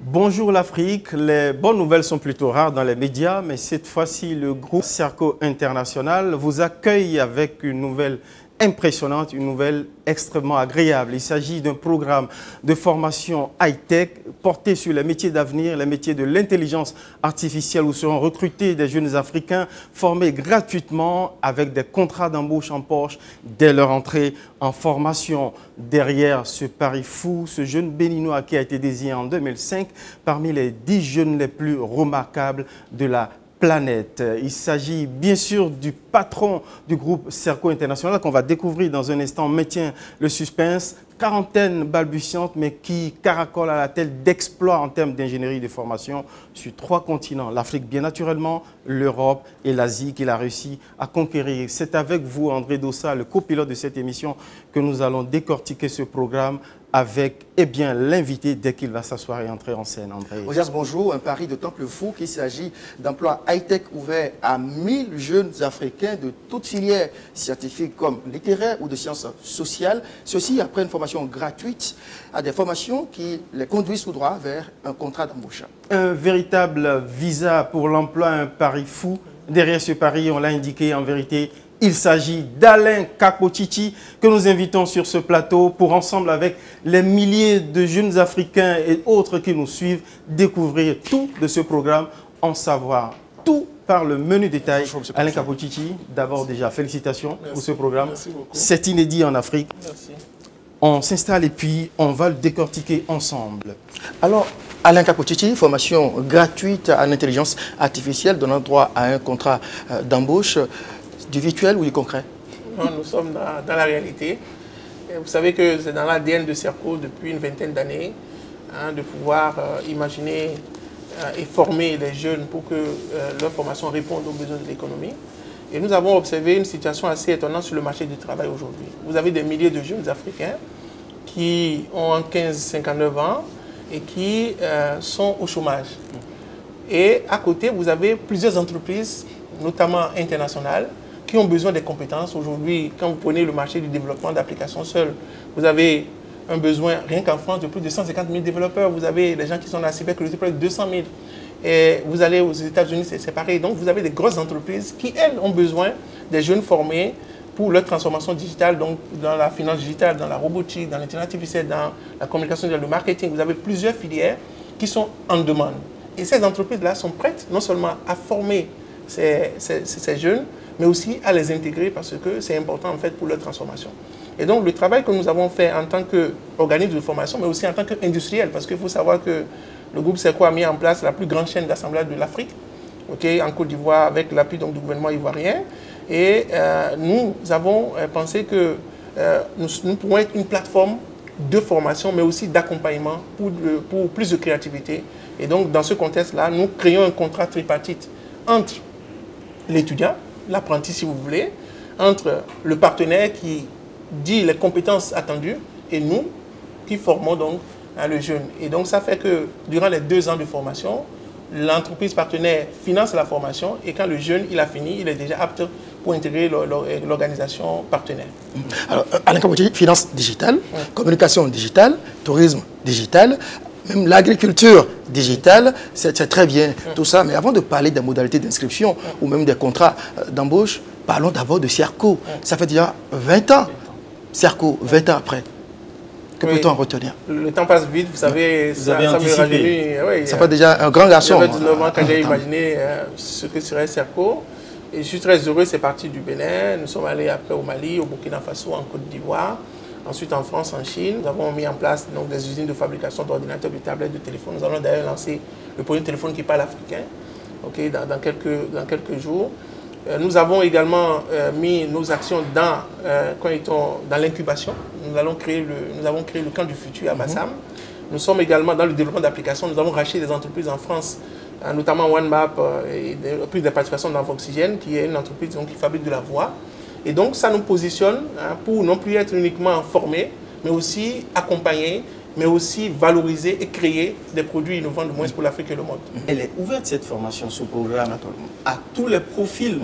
Bonjour l'Afrique, les bonnes nouvelles sont plutôt rares dans les médias, mais cette fois-ci, le groupe Serco International vous accueille avec une nouvelle impressionnante, une nouvelle extrêmement agréable. Il s'agit d'un programme de formation high-tech porté sur les métiers d'avenir, les métiers de l'intelligence artificielle où seront recrutés des jeunes Africains formés gratuitement avec des contrats d'embauche en poche dès leur entrée en formation. Derrière ce pari fou, ce jeune béninois qui a été désigné en 2005 parmi les 10 jeunes les plus remarquables de la planète. Il s'agit bien sûr du patron du groupe Serco International qu'on va découvrir dans un instant. On maintient le suspense. Quarantaine balbutiante, mais qui caracole à la tête d'exploits en termes d'ingénierie de formation sur 3 continents. L'Afrique, bien naturellement, l'Europe et l'Asie qu'il a réussi à conquérir. C'est avec vous, André Dossa, le copilote de cette émission, que nous allons décortiquer ce programme avec l'invité dès qu'il va s'asseoir et entrer en scène. André. Osias, bonjour. Un pari d'autant plus fou qu'il s'agit d'emplois high-tech ouverts à 1000 jeunes Africains de toutes filières scientifiques comme littéraires ou de sciences sociales. Ceci après une formation gratuite à des formations qui les conduisent tout droit vers un contrat d'embauche. Un véritable visa pour l'emploi, un pari fou. Derrière ce pari, on l'a indiqué en vérité, il s'agit d'Alain Kakotiti que nous invitons sur ce plateau pour ensemble avec les milliers de jeunes Africains et autres qui nous suivent découvrir tout de ce programme, en savoir tout par le menu détail. Alain Kakotiti, d'abord déjà félicitations pour ce programme. C'est inédit en Afrique. Merci. On s'installe et puis on va le décortiquer ensemble. Alors, Alain Kakotiti, formation gratuite en intelligence artificielle donnant droit à un contrat d'embauche. Du virtuel ou du concret? Non, nous sommes dans la réalité. Et vous savez que c'est dans l'ADN de Serco depuis une vingtaine d'années de pouvoir imaginer et former les jeunes pour que leur formation réponde aux besoins de l'économie. Et nous avons observé une situation assez étonnante sur le marché du travail aujourd'hui. Vous avez des milliers de jeunes Africains qui ont 15-59 ans et qui sont au chômage. Et à côté, vous avez plusieurs entreprises, notamment internationales, qui ont besoin des compétences. Aujourd'hui, quand vous prenez le marché du développement d'applications seules, vous avez un besoin, rien qu'en France, de plus de 150 000 développeurs. Vous avez des gens qui sont dans la cybersécurité, près de 200 000. Et vous allez aux États-Unis, c'est pareil. Donc, vous avez des grosses entreprises qui, elles, ont besoin des jeunes formés pour leur transformation digitale, donc dans la finance digitale, dans la robotique, dans l'intelligence artificielle, dans la communication, dans le marketing. Vous avez plusieurs filières qui sont en demande. Et ces entreprises-là sont prêtes non seulement à former ces jeunes, mais aussi à les intégrer parce que c'est important en fait pour leur transformation. Et donc le travail que nous avons fait en tant qu'organisme de formation, mais aussi en tant qu'industriel, parce qu'il faut savoir que le groupe Serco a mis en place la plus grande chaîne d'assemblage de l'Afrique, en Côte d'Ivoire, avec l'appui du gouvernement ivoirien. Et nous avons pensé que nous pourrons être une plateforme de formation, mais aussi d'accompagnement pour plus de créativité. Et donc dans ce contexte-là, nous créons un contrat tripartite entre l'étudiant, l'apprenti si vous voulez, entre le partenaire qui dit les compétences attendues et nous qui formons donc le jeune. Et donc ça fait que durant les 2 ans de formation, l'entreprise partenaire finance la formation et quand le jeune il a fini, il est déjà apte pour intégrer l'organisation partenaire. Alors, Alain Kakotiti, finance digitale, communication digitale, tourisme digital, même l'agriculture digitale, c'est très bien tout ça. Mais avant de parler des modalités d'inscription ou même des contrats d'embauche, parlons d'abord de Serco. Ça fait déjà 20 ans. Serco, 20 ans après. Que peut-on en retenir? Le temps passe vite, vous savez, ça me rajeunit. Ça fait déjà un grand garçon. J'avais 19 ans quand j'ai imaginé ce que serait Serco. Et je suis très heureux, c'est parti du Bénin. Nous sommes allés après au Mali, au Burkina Faso, en Côte d'Ivoire. Ensuite en France, en Chine, nous avons mis en place donc, des usines de fabrication d'ordinateurs, de tablettes, de téléphones. Nous allons d'ailleurs lancer le premier téléphone qui parle africain dans quelques jours. Nous avons également mis nos actions dans l'incubation. Nous avons créé le camp du futur à Bassam. Nous sommes également dans le développement d'applications. Nous avons racheté des entreprises en France, notamment OneMap et plus de participation dans Voxygène, qui est une entreprise donc, qui fabrique de la voix. Et donc, ça nous positionne pour non plus être uniquement formés, mais aussi accompagner, mais aussi valoriser et créer des produits innovants de moins pour l'Afrique et le monde. Elle est ouverte, cette formation, ce programme, à tous les profils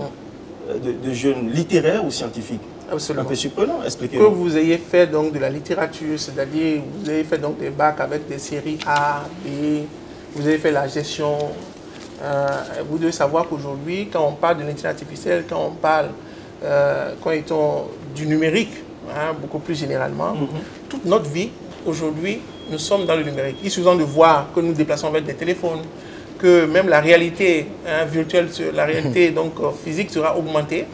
de jeunes littéraires ou scientifiques. Absolument. Un peu surprenant, expliquez-moi. Que vous ayez fait donc de la littérature, c'est-à-dire vous avez fait donc des bacs avec des séries A, B, vous avez fait la gestion. Vous devez savoir qu'aujourd'hui, quand on parle de l'intelligence artificielle, quand on parle du numérique, beaucoup plus généralement, toute notre vie, aujourd'hui, nous sommes dans le numérique. Il suffit de voir que nous nous déplaçons avec des téléphones, que même la réalité virtuelle, la réalité donc, physique sera augmentée,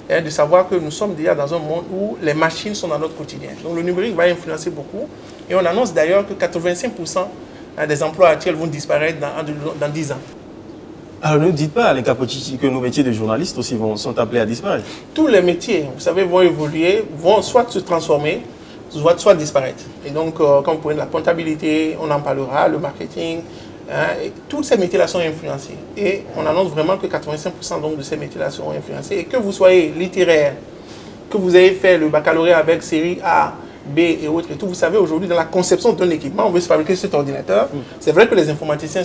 de savoir que nous sommes déjà dans un monde où les machines sont dans notre quotidien. Donc le numérique va influencer beaucoup. Et on annonce d'ailleurs que 85% des emplois actuels vont disparaître dans 10 ans. Alors ne dites pas, Alain Capochichi, que nos métiers de journalistes aussi sont appelés à disparaître. Tous les métiers, vous savez, vont évoluer, vont soit se transformer, soit disparaître. Et donc, quand vous prenez la comptabilité, on en parlera, le marketing, et tous ces métiers-là sont influencés. Et on annonce vraiment que 85% donc, de ces métiers-là seront influencés. Et que vous soyez littéraire, que vous ayez fait le baccalauréat avec série A, B et autres, et tout, vous savez, aujourd'hui, dans la conception d'un équipement, on veut se fabriquer cet ordinateur. C'est vrai que les informaticiens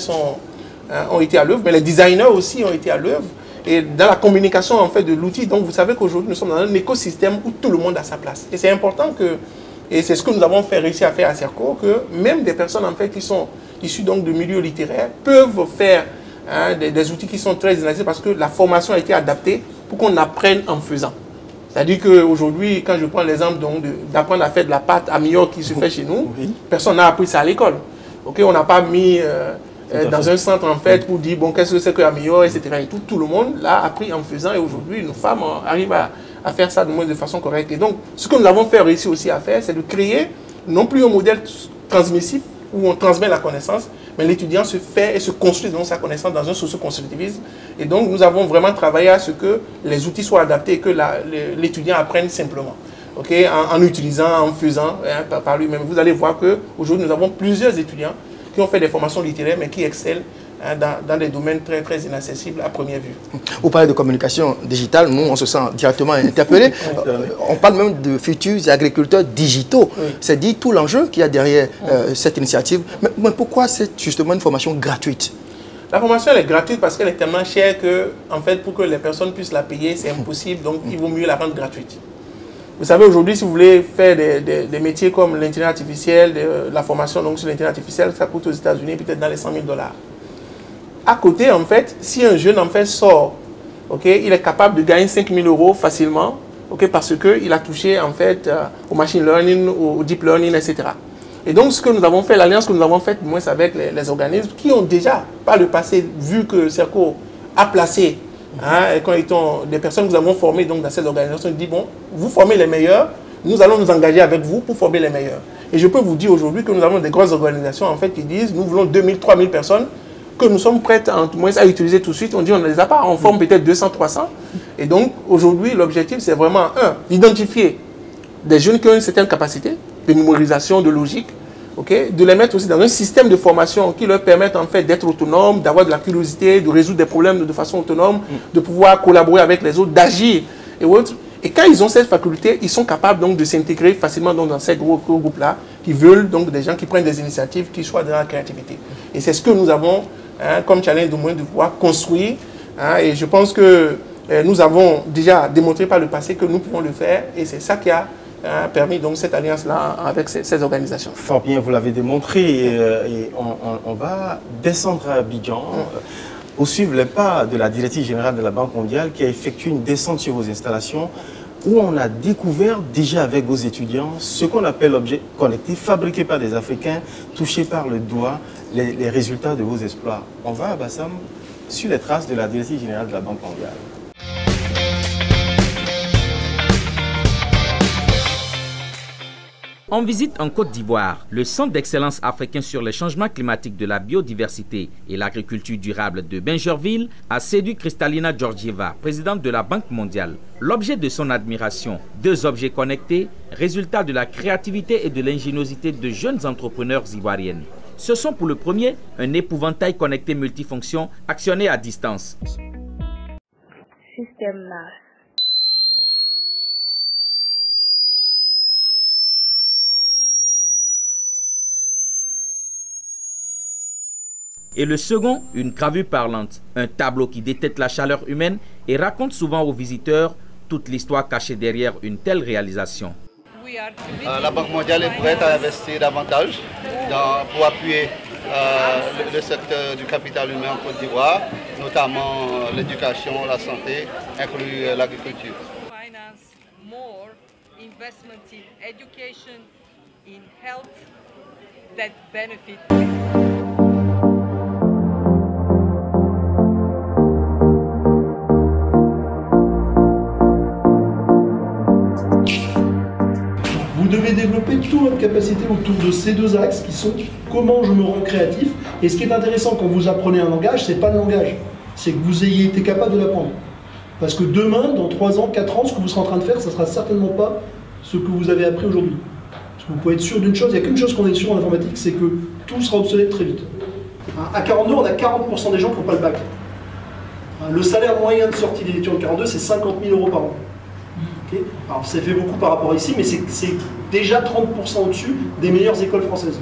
ont été à l'œuvre, mais les designers aussi ont été à l'œuvre. Et dans la communication en fait, de l'outil, donc vous savez qu'aujourd'hui, nous sommes dans un écosystème où tout le monde a sa place. Et c'est important que, et c'est ce que nous avons réussi à faire à Serco, que même des personnes en fait, qui sont issues donc, de milieux littéraires peuvent faire des outils qui sont très dynamiques parce que la formation a été adaptée pour qu'on apprenne en faisant. C'est-à-dire qu'aujourd'hui, quand je prends l'exemple d'apprendre à faire de la pâte à Mio qui se fait chez nous, personne n'a appris ça à l'école. Okay, on n'a pas mis dans un centre en fait pour dire bon qu'est-ce que c'est que la Mio, etc. Et tout le monde l'a appris en faisant et aujourd'hui nos femmes arrivent à faire ça de façon correcte. Et donc ce que nous avons réussi aussi à faire, c'est de créer non plus un modèle transmissif où on transmet la connaissance, mais l'étudiant se fait et se construit dans sa connaissance dans un socio-constructivisme. Et donc, nous avons vraiment travaillé à ce que les outils soient adaptés et que l'étudiant apprenne simplement. Okay? En utilisant, en faisant par lui-même. Vous allez voir qu'aujourd'hui, nous avons plusieurs étudiants qui ont fait des formations littéraires, mais qui excellent dans des domaines très, très inaccessibles à première vue. Vous parlez de communication digitale, nous, on se sent directement interpellé. On parle même de futurs agriculteurs digitaux. Oui. C'est dit tout l'enjeu qu'il y a derrière cette initiative. Mais pourquoi c'est justement une formation gratuite? La formation elle est gratuite parce qu'elle est tellement chère que, en fait, pour que les personnes puissent la payer, c'est impossible. Donc, il vaut mieux la rendre gratuite. Vous savez, aujourd'hui, si vous voulez faire des métiers comme l'intelligence artificielle, la formation donc, sur l'intelligence artificielle, ça coûte aux États-Unis peut-être dans les $100 000. À côté, en fait, si un jeune en fait sort, il est capable de gagner 5 000 € facilement, parce qu'il a touché en fait au machine learning, au deep learning, etc. Et donc, ce que nous avons fait, l'alliance que nous avons faite, moins avec les organismes qui ont déjà, par le passé, vu que Serco a placé, quand ils ont des personnes que nous avons formées donc, dans ces organisations, ils disent, bon, vous formez les meilleurs, nous allons nous engager avec vous pour former les meilleurs. Et je peux vous dire aujourd'hui que nous avons des grosses organisations en fait, qui disent, nous voulons 2 000, 3 000 personnes, que nous sommes prêts à utiliser tout de suite. On dit on ne les a pas, on forme peut-être 200, 300. Et donc aujourd'hui, l'objectif c'est vraiment, d'identifier des jeunes qui ont une certaine capacité de mémorisation, de logique, de les mettre aussi dans un système de formation qui leur permette en fait d'être autonomes, d'avoir de la curiosité, de résoudre des problèmes de façon autonome, de pouvoir collaborer avec les autres, d'agir et autres. Et quand ils ont cette faculté, ils sont capables donc de s'intégrer facilement donc, dans ces gros groupes-là, qui veulent donc des gens qui prennent des initiatives, qui soient dans la créativité. Et c'est ce que nous avons comme challenge de moins de pouvoir construire. Et je pense que nous avons déjà démontré par le passé que nous pouvons le faire. Et c'est ça qui a permis donc cette alliance-là avec ces organisations. Fort bien, vous l'avez démontré. Et on va descendre à Abidjan. Poursuivre les pas de la directrice générale de la Banque mondiale qui a effectué une descente sur vos installations où on a découvert déjà avec vos étudiants ce qu'on appelle l'objet collectif fabriqué par des Africains, touché par le doigt les résultats de vos exploits. On va à Bassam sur les traces de la directrice générale de la Banque mondiale. On visite en Côte d'Ivoire le Centre d'excellence africain sur les changements climatiques de la biodiversité et l'agriculture durable de Bingerville a séduit Kristalina Georgieva, présidente de la Banque mondiale. L'objet de son admiration, 2 objets connectés, résultat de la créativité et de l'ingéniosité de jeunes entrepreneurs ivoiriennes. Ce sont pour le premier un épouvantail connecté multifonction actionné à distance. Système NAS. Et le second, une gravure parlante, un tableau qui détecte la chaleur humaine et raconte souvent aux visiteurs toute l'histoire cachée derrière une telle réalisation. La Banque mondiale est prête à investir davantage pour appuyer le secteur du capital humain en Côte d'Ivoire, notamment l'éducation, la santé, inclus l'agriculture. Vous devez développer toute votre capacité autour de ces deux axes qui sont comment je me rends créatif. Et ce qui est intéressant quand vous apprenez un langage, c'est pas le langage, c'est que vous ayez été capable de l'apprendre. Parce que demain, dans 3 ans, 4 ans, ce que vous serez en train de faire, ça ne sera certainement pas ce que vous avez appris aujourd'hui. Parce que vous pouvez être sûr d'une chose, il n'y a qu'une chose qu'on est sûr en informatique, c'est que tout sera obsolète très vite. À 42, on a 40% des gens qui n'ont pas le bac. Le salaire moyen de sortie des étudiants de 42, c'est 50 000 € par an. Okay. Alors ça fait beaucoup par rapport à ici, mais c'est déjà 30% au-dessus des meilleures écoles françaises.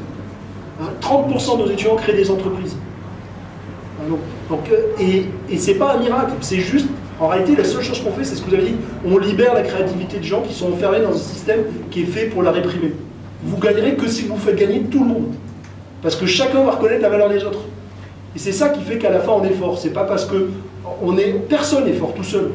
30% de nos étudiants créent des entreprises. Et c'est pas un miracle, c'est juste, en réalité, la seule chose qu'on fait, c'est ce que vous avez dit, on libère la créativité de gens qui sont enfermés dans un système qui est fait pour la réprimer. Vous gagnerez que si vous faites gagner tout le monde. Parce que chacun va reconnaître la valeur des autres. Et c'est ça qui fait qu'à la fin, on est fort. C'est pas parce que personne n'est fort tout seul.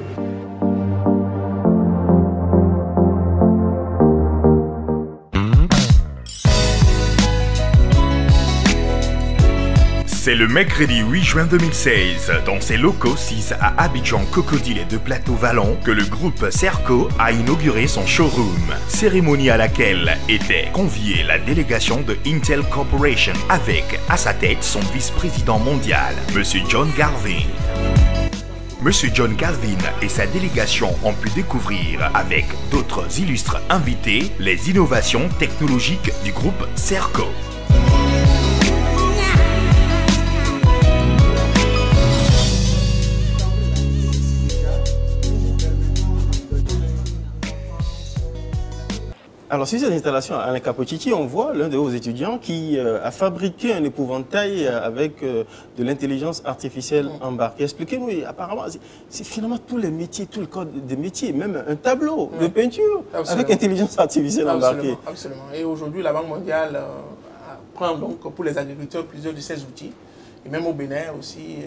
C'est le mercredi 8 juin 2016, dans ses locaux 6 à Abidjan, Cocodile et de Plateau Vallon, que le groupe Serco a inauguré son showroom. Cérémonie à laquelle était conviée la délégation de Intel Corporation avec, à sa tête, son vice-président mondial, Monsieur John Galvin. Monsieur John Galvin et sa délégation ont pu découvrir, avec d'autres illustres invités, les innovations technologiques du groupe Serco. Alors, sur cette installation à Alain Capociti, on voit l'un de vos étudiants qui a fabriqué un épouvantail avec de l'intelligence artificielle embarquée. Expliquez-nous, apparemment, c'est finalement tous les métiers, tout le code des métiers, même un tableau de peinture avec intelligence artificielle embarquée. Absolument. Et aujourd'hui, la Banque mondiale prend donc pour les agriculteurs plusieurs de ces outils. Et même au Bénin aussi,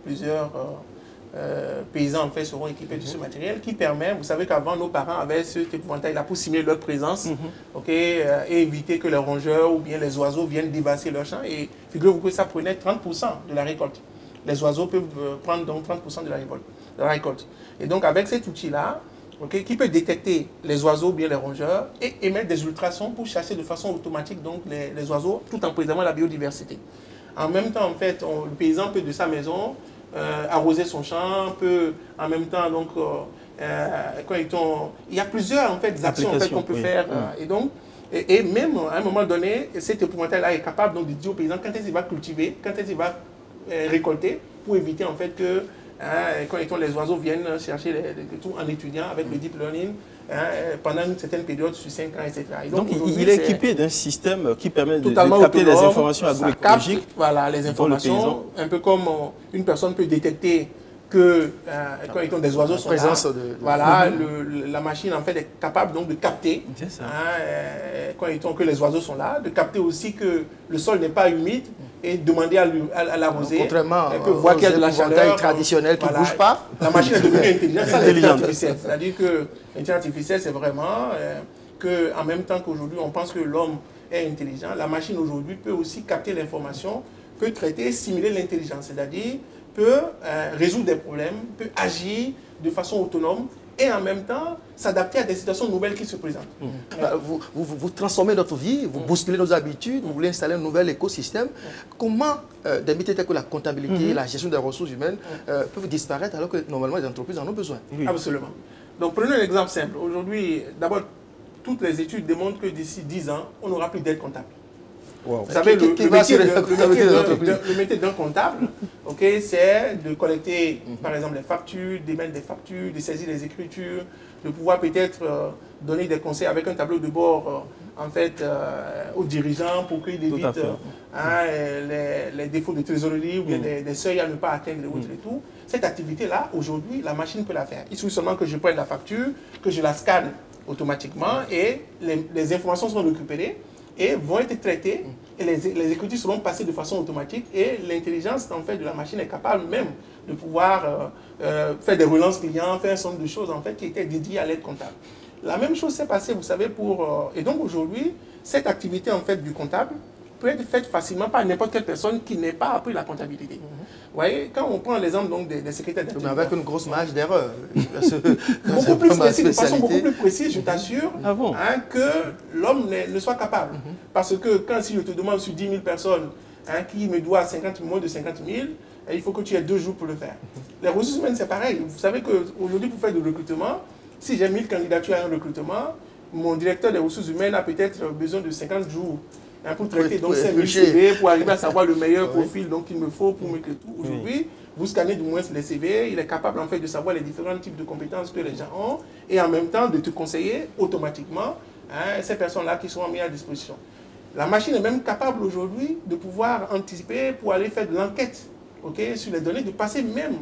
plusieurs paysans en fait seront équipés de ce matériel qui permet, vous savez qu'avant nos parents avaient cet épouvantail-là pour simuler leur présence et éviter que les rongeurs ou bien les oiseaux viennent dévasser leur champ. Et figurez-vous que ça prenait 30% de la récolte. Les oiseaux peuvent prendre donc 30% de la récolte. Et donc avec cet outil-là, qui peut détecter les oiseaux ou bien les rongeurs et émettre des ultrasons pour chasser de façon automatique donc, les oiseaux tout en préservant la biodiversité. En même temps, en fait, le paysan peut de sa maison arroser son champ, peut en même temps, donc, il y a plusieurs en fait, actions en fait, qu'on peut faire. Et donc, et même à un moment donné, cet épouvantail-là est capable donc, de dire au paysan quand est-ce qu'il va cultiver, quand est-ce qu'il va récolter, pour éviter en fait que les oiseaux viennent chercher tout en étudiant avec le deep learning pendant une certaine période, sur 5 ans, etc. Et donc il est équipé d'un système qui permet de capter des informations agroécologiques. Voilà, les informations, un peu comme une personne peut détecter que quand des oiseaux sont là, voilà, la machine en fait est capable donc de capter que les oiseaux sont là, de capter aussi que le sol n'est pas humide et demander à l'arroser. Contrairement voir qu'il y a de la chaleur traditionnelle qui ne bouge pas. La machine est devenue intelligente, c'est l'intelligence artificielle. C'est-à-dire que l'intelligence artificielle, c'est vraiment qu'en même temps qu'aujourd'hui on pense que l'homme est intelligent, la machine aujourd'hui peut aussi capter l'information, peut traiter et simuler l'intelligence, c'est-à-dire peut résoudre des problèmes, peut agir de façon autonome et en même temps s'adapter à des situations nouvelles qui se présentent. Vous transformez notre vie, vous bousculez nos habitudes, vous voulez installer un nouvel écosystème. Comment des métiers tels que la comptabilité, la gestion des ressources humaines peuvent disparaître alors que normalement les entreprises en ont besoin? Absolument. Donc prenons un exemple simple. Aujourd'hui, d'abord, toutes les études démontrent que d'ici 10 ans, on n'aura plus d'aide comptable. Wow. Vous savez, le métier d'un comptable, okay, c'est de collecter, par exemple, les factures, d'émettre des factures, de saisir les écritures, de pouvoir peut-être donner des conseils avec un tableau de bord en fait, aux dirigeants pour qu'ils évitent les défauts de trésorerie ou bien des seuils à ne pas atteindre et autres et tout. Cette activité-là, aujourd'hui, la machine peut la faire. Il suffit seulement que je prenne la facture, que je la scanne automatiquement et les informations seront récupérées et vont être traitées et les écritures seront passées de façon automatique et l'intelligence en fait, de la machine est capable même de pouvoir faire des relances clients, faire un certain nombre de choses en fait, qui étaient dédiées à l'aide comptable. La même chose s'est passée, vous savez, pour... et donc aujourd'hui, cette activité en fait du comptable peut être faite facilement par n'importe quelle personne qui n'ait pas appris la comptabilité. Vous voyez, quand on prend l'exemple donc des secrétaires d'activité... Mais avec une grosse marge d'erreur. Beaucoup plus précis, de façon beaucoup plus précise, je t'assure, que l'homme ne soit capable. Parce que si je te demande sur 10 000 personnes qui me doivent moins de 50 000, il faut que tu aies 2 jours pour le faire. Les ressources humaines, c'est pareil. Vous savez qu'aujourd'hui, pour faire du recrutement, si j'ai 1000 candidatures à un recrutement, mon directeur des ressources humaines a peut-être besoin de 50 jours pour traiter donc 5000 CV, pour arriver à savoir le meilleur profil qu'il me faut pour me créer tout. Aujourd'hui, vous scannez du moins les CV, il est capable en fait de savoir les différents types de compétences que les gens ont et en même temps de te conseiller automatiquement ces personnes-là qui sont mises à disposition. La machine est même capable aujourd'hui de pouvoir anticiper pour aller faire de l'enquête sur les données, de passer même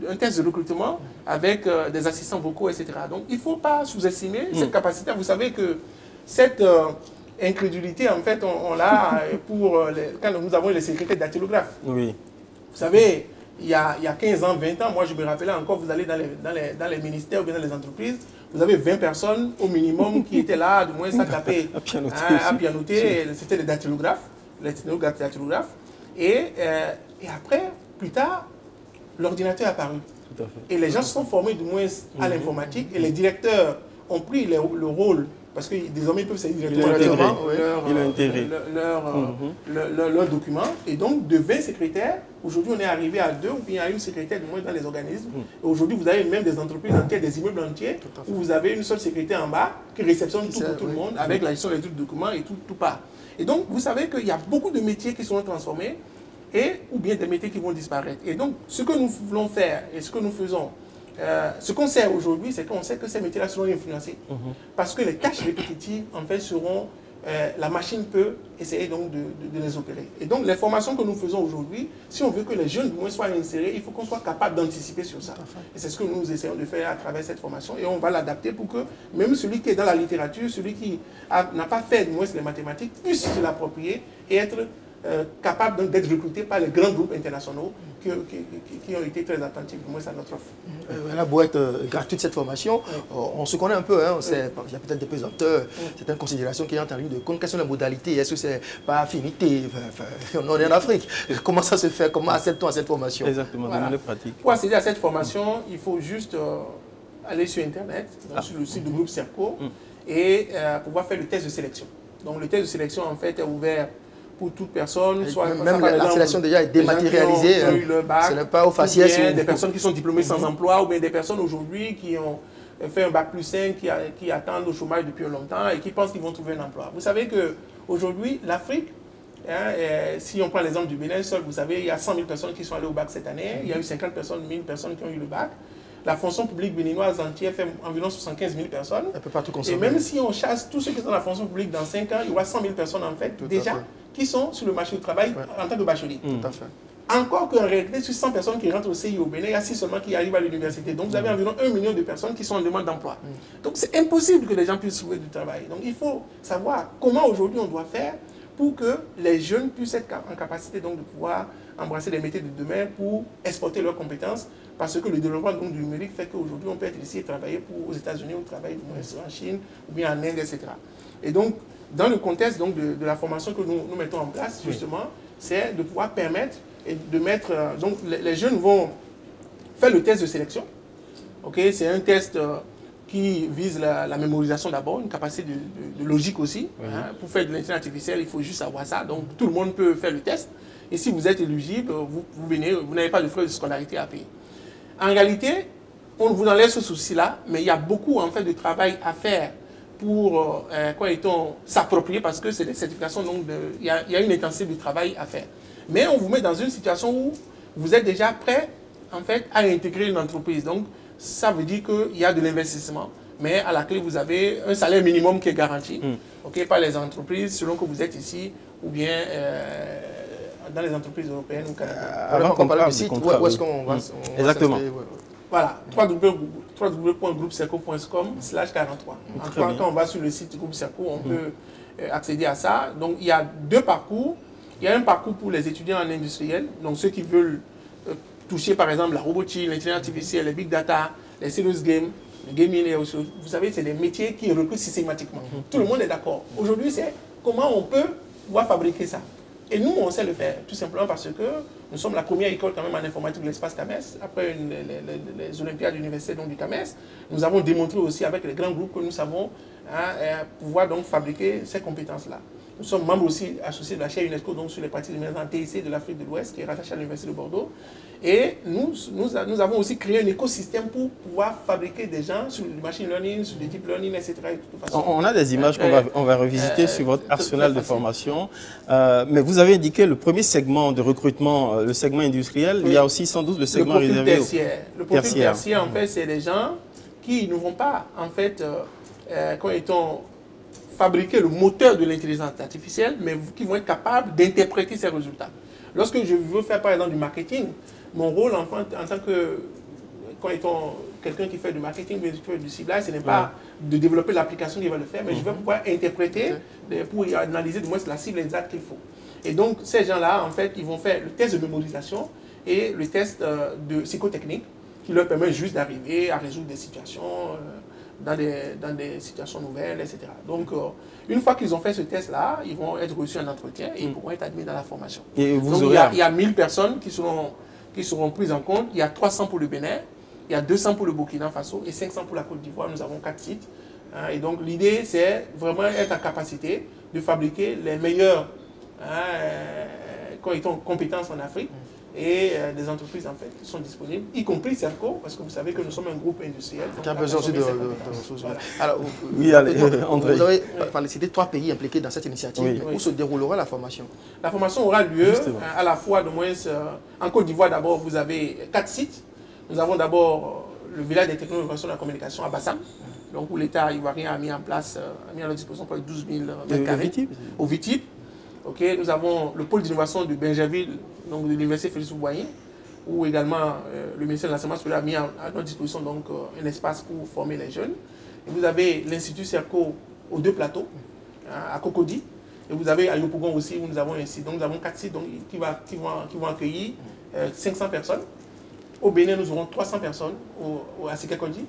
un test de recrutement avec des assistants vocaux, etc. Donc il ne faut pas sous-estimer cette capacité. Vous savez que cette incrédulité, en fait, on l'a quand nous avons les secrétaires dactylographes. Oui. Vous savez, il y a 15 ans, 20 ans, moi je me rappelais encore, vous allez dans les ministères ou bien dans les entreprises, vous avez 20 personnes au minimum qui étaient là, du moins ça tapait à pianoter, c'était les dactylographes, et après, plus tard, l'ordinateur est apparu. Et les gens se sont formés du moins à l'informatique et les directeurs ont pris le rôle, parce que désormais ils peuvent saisir directement leurs documents. Et donc de 20 secrétaires, aujourd'hui on est arrivé à 2 ou bien à une secrétaire du moins dans les organismes. Et aujourd'hui vous avez même des entreprises entières, des immeubles entiers, où vous avez une seule secrétaire en bas qui réceptionne tout pour tout le monde, avec la gestion des documents et tout part. Et donc vous savez qu'il y a beaucoup de métiers qui sont transformés, ou bien des métiers qui vont disparaître. Et donc, ce que nous voulons faire et ce que nous faisons, ce qu'on sait aujourd'hui, c'est qu'on sait que ces métiers-là seront influencés. Parce que les tâches répétitives, en fait, seront... la machine peut essayer donc de les opérer. Et donc, les formations que nous faisons aujourd'hui, si on veut que les jeunes du moins soient insérés, il faut qu'on soit capable d'anticiper sur ça. Et c'est ce que nous essayons de faire à travers cette formation. Et on va l'adapter pour que même celui qui est dans la littérature, celui qui n'a pas fait du moins les mathématiques, puisse se l'approprier et être... capable d'être recruté par les grands groupes internationaux qui ont été très attentifs du moins à notre offre. Elle a beau être gratuite cette formation, on se connaît un peu, hein, il y a peut-être des pesanteurs, certaines considérations qui entrent en ligne de compte. Quelles sont les modalités? Est-ce que c'est par affinité? On est en Afrique. Comment ça se fait? Comment accède-t-on à cette formation? Exactement, dans les pratiques. Pour accéder à cette formation, il faut juste aller sur Internet, sur le site du groupe CERCO, et pouvoir faire le test de sélection. Donc le test de sélection en fait est ouvert pour toute personne, soit même la sélection déjà est dématérialisée, ce n'est pas au faciès. Des personnes qui sont diplômées sans emploi, ou bien des personnes aujourd'hui qui ont fait un bac plus 5, qui attendent au chômage depuis longtemps et qui pensent qu'ils vont trouver un emploi. Vous savez qu'aujourd'hui, l'Afrique, si on prend l'exemple du Bénin seul, vous savez, il y a 100 000 personnes qui sont allées au bac cette année, il y a eu 50 personnes, 1000 personnes qui ont eu le bac. La fonction publique béninoise entière fait environ 75 000 personnes. Elle peut pas tout consommer. Et même si on chasse tous ceux qui sont dans la fonction publique dans 5 ans, il y aura 100 000 personnes en fait, déjà, qui sont sur le marché du travail en tant que bachelier. Tout à fait. Encore qu'en réalité, sur 100 personnes qui rentrent au CI au Bénin, il y a 6 seulement qui arrivent à l'université. Donc vous avez environ 1 million de personnes qui sont en demande d'emploi. Donc c'est impossible que les gens puissent trouver du travail. Donc il faut savoir comment aujourd'hui on doit faire pour que les jeunes puissent être en capacité donc, de pouvoir embrasser les métiers de demain pour exporter leurs compétences. Parce que le développement donc, du numérique fait qu'aujourd'hui on peut être ici et travailler aux États-Unis, ou travailler en Chine, ou bien en Inde, etc. Et donc, dans le contexte donc, de la formation que nous mettons en place, justement, c'est de pouvoir permettre et de mettre... donc, les jeunes vont faire le test de sélection. Okay, c'est un test qui vise la mémorisation d'abord, une capacité de logique aussi. Pour faire de l'intelligence artificielle, il faut juste savoir ça. Donc, tout le monde peut faire le test. Et si vous êtes éligible, vous n'avez pas de frais de scolarité à payer. En réalité, on vous en laisse ce souci-là, mais il y a beaucoup en fait, de travail à faire pour s'approprier, parce que c'est des certifications, donc il y a une intensité de travail à faire. Mais on vous met dans une situation où vous êtes déjà prêt, en fait, à intégrer une entreprise. Donc, ça veut dire qu'il y a de l'investissement, mais à la clé, vous avez un salaire minimum qui est garanti, par les entreprises, selon que vous êtes ici, ou bien dans les entreprises européennes ou canadiennes. Avant qu'on parle du site, où est-ce qu'on va exactement. Voilà, www.groupecerco.com/43. Quand on va sur le site du groupe Cerco, on peut accéder à ça. Donc, il y a deux parcours. Il y a un parcours pour les étudiants en industriel, donc ceux qui veulent toucher par exemple la robotique, l'intelligence artificielle, les big data, les serious games, le gaming et aussi. Vous savez, c'est des métiers qui recrutent systématiquement. Tout le monde est d'accord. Aujourd'hui, c'est comment on peut pouvoir fabriquer ça. Et nous, on sait le faire, tout simplement parce que nous sommes la première école quand même en informatique de l'espace CAMES, après les Olympiades d'université du CAMES. Nous avons démontré aussi avec les grands groupes que nous savons pouvoir donc fabriquer ces compétences-là. Nous sommes membres aussi associés de la chaire UNESCO, donc sur les parties de TIC de l'Afrique de l'Ouest, qui est rattachée à l'Université de Bordeaux. Et nous avons aussi créé un écosystème pour pouvoir fabriquer des gens sur le machine learning, sur le deep learning, etc. On a des images qu'on va revisiter sur votre arsenal de formation. Mais vous avez indiqué le premier segment de recrutement, le segment industriel. Oui. Il y a aussi sans doute le segment réservé Le profil tertiaire, en fait, c'est des gens qui ne vont pas, en fait, fabriquer le moteur de l'intelligence artificielle, mais qui vont être capables d'interpréter ces résultats. Lorsque je veux faire, par exemple, du marketing, mon rôle en tant que quelqu'un qui fait du marketing, du ciblage, ce n'est pas de développer l'application qui va le faire, mais je vais pouvoir interpréter pour analyser du moins la cible exacte qu'il faut. Et donc, ces gens-là, en fait, ils vont faire le test de mémorisation et le test de psychotechnique qui leur permet juste d'arriver à résoudre des situations dans des situations nouvelles, etc. Donc, une fois qu'ils ont fait ce test-là, ils vont être reçus en entretien et ils pourront être admis dans la formation. Et donc, il y a 1000 personnes qui seront prises en compte. Il y a 300 pour le Bénin, il y a 200 pour le Burkina Faso et 500 pour la Côte d'Ivoire. Nous avons 4 sites. Et donc, l'idée, c'est vraiment être en capacité de fabriquer les meilleures compétences en Afrique. Et des entreprises en fait qui sont disponibles, y compris Cerco, parce que vous savez que nous sommes un groupe industriel. Qui a besoin aussi de ressources. Voilà. Alors, André. Vous avez cité 3 pays impliqués dans cette initiative. Où se déroulera la formation? La formation aura lieu à la fois, de moins, en Côte d'Ivoire d'abord, vous avez 4 sites. Nous avons d'abord le village des technologies de la communication à Bassam, donc où l'État ivoirien a mis en place, a mis à leur disposition pour les 12 000 m². Au Vitip. Okay, nous avons le pôle d'innovation de Bingerville, donc de l'université Félix Houphouët-Boigny, où également le ministère de l'Enseignement supérieur a mis à notre disposition donc, un espace pour former les jeunes. Et vous avez l'Institut Cerco aux 2 plateaux, à Cocody, et vous avez à Yopougon aussi, où nous avons un site. Donc nous avons 4 sites donc, qui vont accueillir 500 personnes. Au Bénin, nous aurons 300 personnes, à Sikakondi.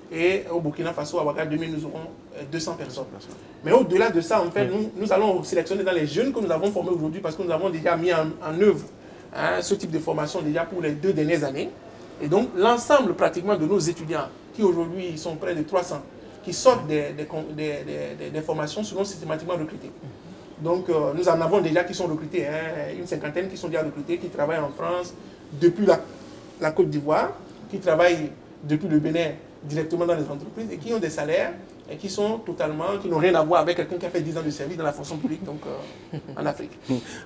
Et au Burkina Faso, à Ouagadougou, nous aurons 200 personnes. Mais au-delà de ça, en fait, nous allons sélectionner dans les jeunes que nous avons formés aujourd'hui parce que nous avons déjà mis en œuvre ce type de formation déjà pour les 2 dernières années. Et donc, l'ensemble pratiquement de nos étudiants, qui aujourd'hui sont près de 300, qui sortent des formations, seront systématiquement recrutés. Donc, nous en avons déjà qui sont recrutés, une cinquantaine qui sont déjà recrutés, qui travaillent en France depuis la Côte d'Ivoire, qui travaillent depuis le Bénin directement dans les entreprises et qui ont des salaires et qui n'ont rien à voir avec quelqu'un qui a fait 10 ans de service dans la fonction publique donc, en Afrique.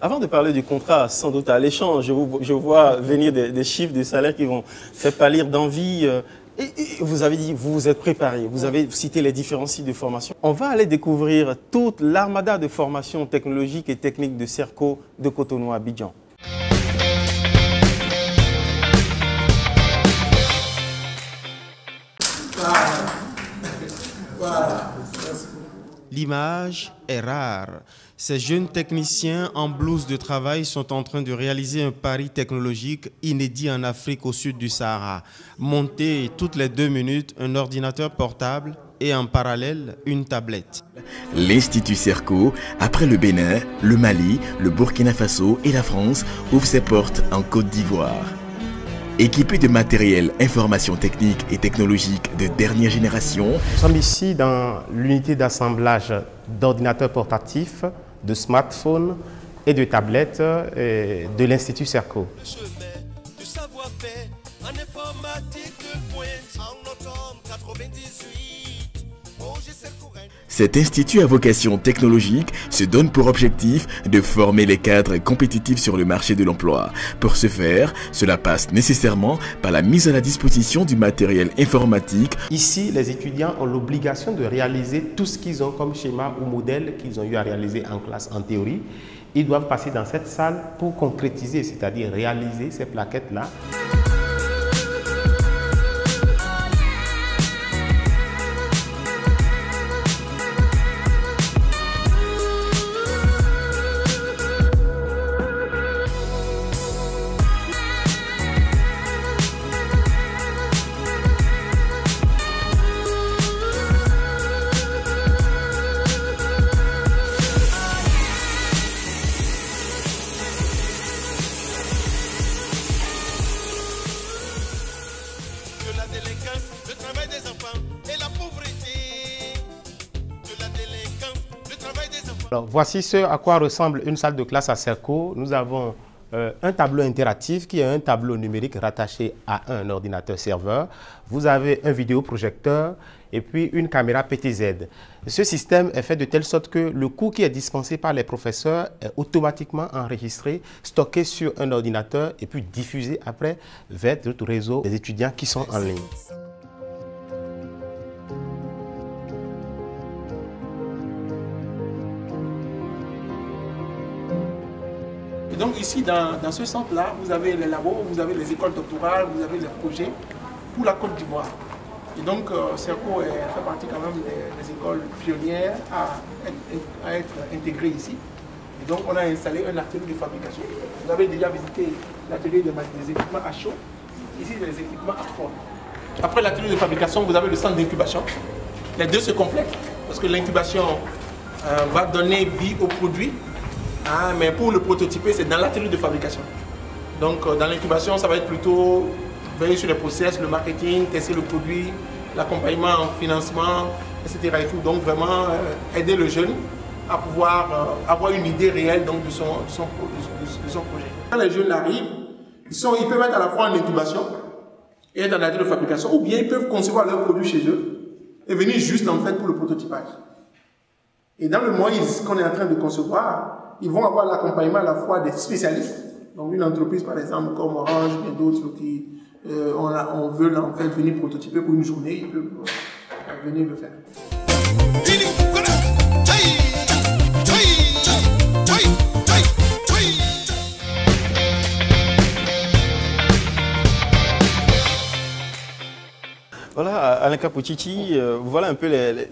Avant de parler du contrat, sans doute à l'échange, je vois venir des chiffres, des salaires qui vont faire pâlir d'envie. Et vous avez dit, vous vous êtes préparé, vous avez cité les différents sites de formation. On va aller découvrir toute l'armada de formations technologiques et techniques de Cerco de Cotonou à Abidjan. L'image est rare. Ces jeunes techniciens en blouse de travail sont en train de réaliser un pari technologique inédit en Afrique au sud du Sahara. Monter toutes les 2 minutes un ordinateur portable et en parallèle une tablette. L'Institut Cerco, après le Bénin, le Mali, le Burkina Faso et la France, ouvre ses portes en Côte d'Ivoire. Équipé de matériel, information technique et technologique de dernière génération. Nous sommes ici dans l'unité d'assemblage d'ordinateurs portatifs, de smartphones et de tablettes de l'Institut Cerco. Cet institut à vocation technologique se donne pour objectif de former les cadres compétitifs sur le marché de l'emploi. Pour ce faire, cela passe nécessairement par la mise à la disposition du matériel informatique. Ici, les étudiants ont l'obligation de réaliser tout ce qu'ils ont comme schéma ou modèle qu'ils ont eu à réaliser en classe en théorie. Ils doivent passer dans cette salle pour concrétiser, c'est-à-dire réaliser ces plaquettes-là. Alors, voici ce à quoi ressemble une salle de classe à Serco. Nous avons un tableau interactif qui est un tableau numérique rattaché à un ordinateur serveur. Vous avez un vidéoprojecteur et puis une caméra PTZ. Ce système est fait de telle sorte que le cours qui est dispensé par les professeurs est automatiquement enregistré, stocké sur un ordinateur et puis diffusé après vers d'autres réseaux des étudiants qui sont en ligne. Donc ici, dans ce centre-là, vous avez les labos, vous avez les écoles doctorales, vous avez les projets pour la Côte d'Ivoire. Et donc, Serco fait partie quand même des écoles pionnières à être intégrées ici. Et donc, on a installé un atelier de fabrication. Vous avez déjà visité l'atelier des équipements à chaud. Ici, c'est les équipements à froid. Après l'atelier de fabrication, vous avez le centre d'incubation. Les deux se complètent parce que l'incubation va donner vie au produit. Mais pour le prototyper, c'est dans l'atelier de fabrication. Donc dans l'incubation, ça va être plutôt veiller sur les process, le marketing, tester le produit, l'accompagnement en financement, etc. Et tout. Donc vraiment aider le jeune à pouvoir avoir une idée réelle donc, de son projet. Quand les jeunes arrivent, ils peuvent être à la fois en incubation et être dans l'atelier de fabrication, ou bien ils peuvent concevoir leur produit chez eux et venir juste en fait pour le prototypage. Et dans le mois qu'on est en train de concevoir, ils vont avoir l'accompagnement à la fois des spécialistes, donc une entreprise par exemple comme Orange et d'autres qui on veut en fait venir prototyper pour une journée, ils peuvent venir le faire. Voilà, Alain Kapouchichi, voilà un peu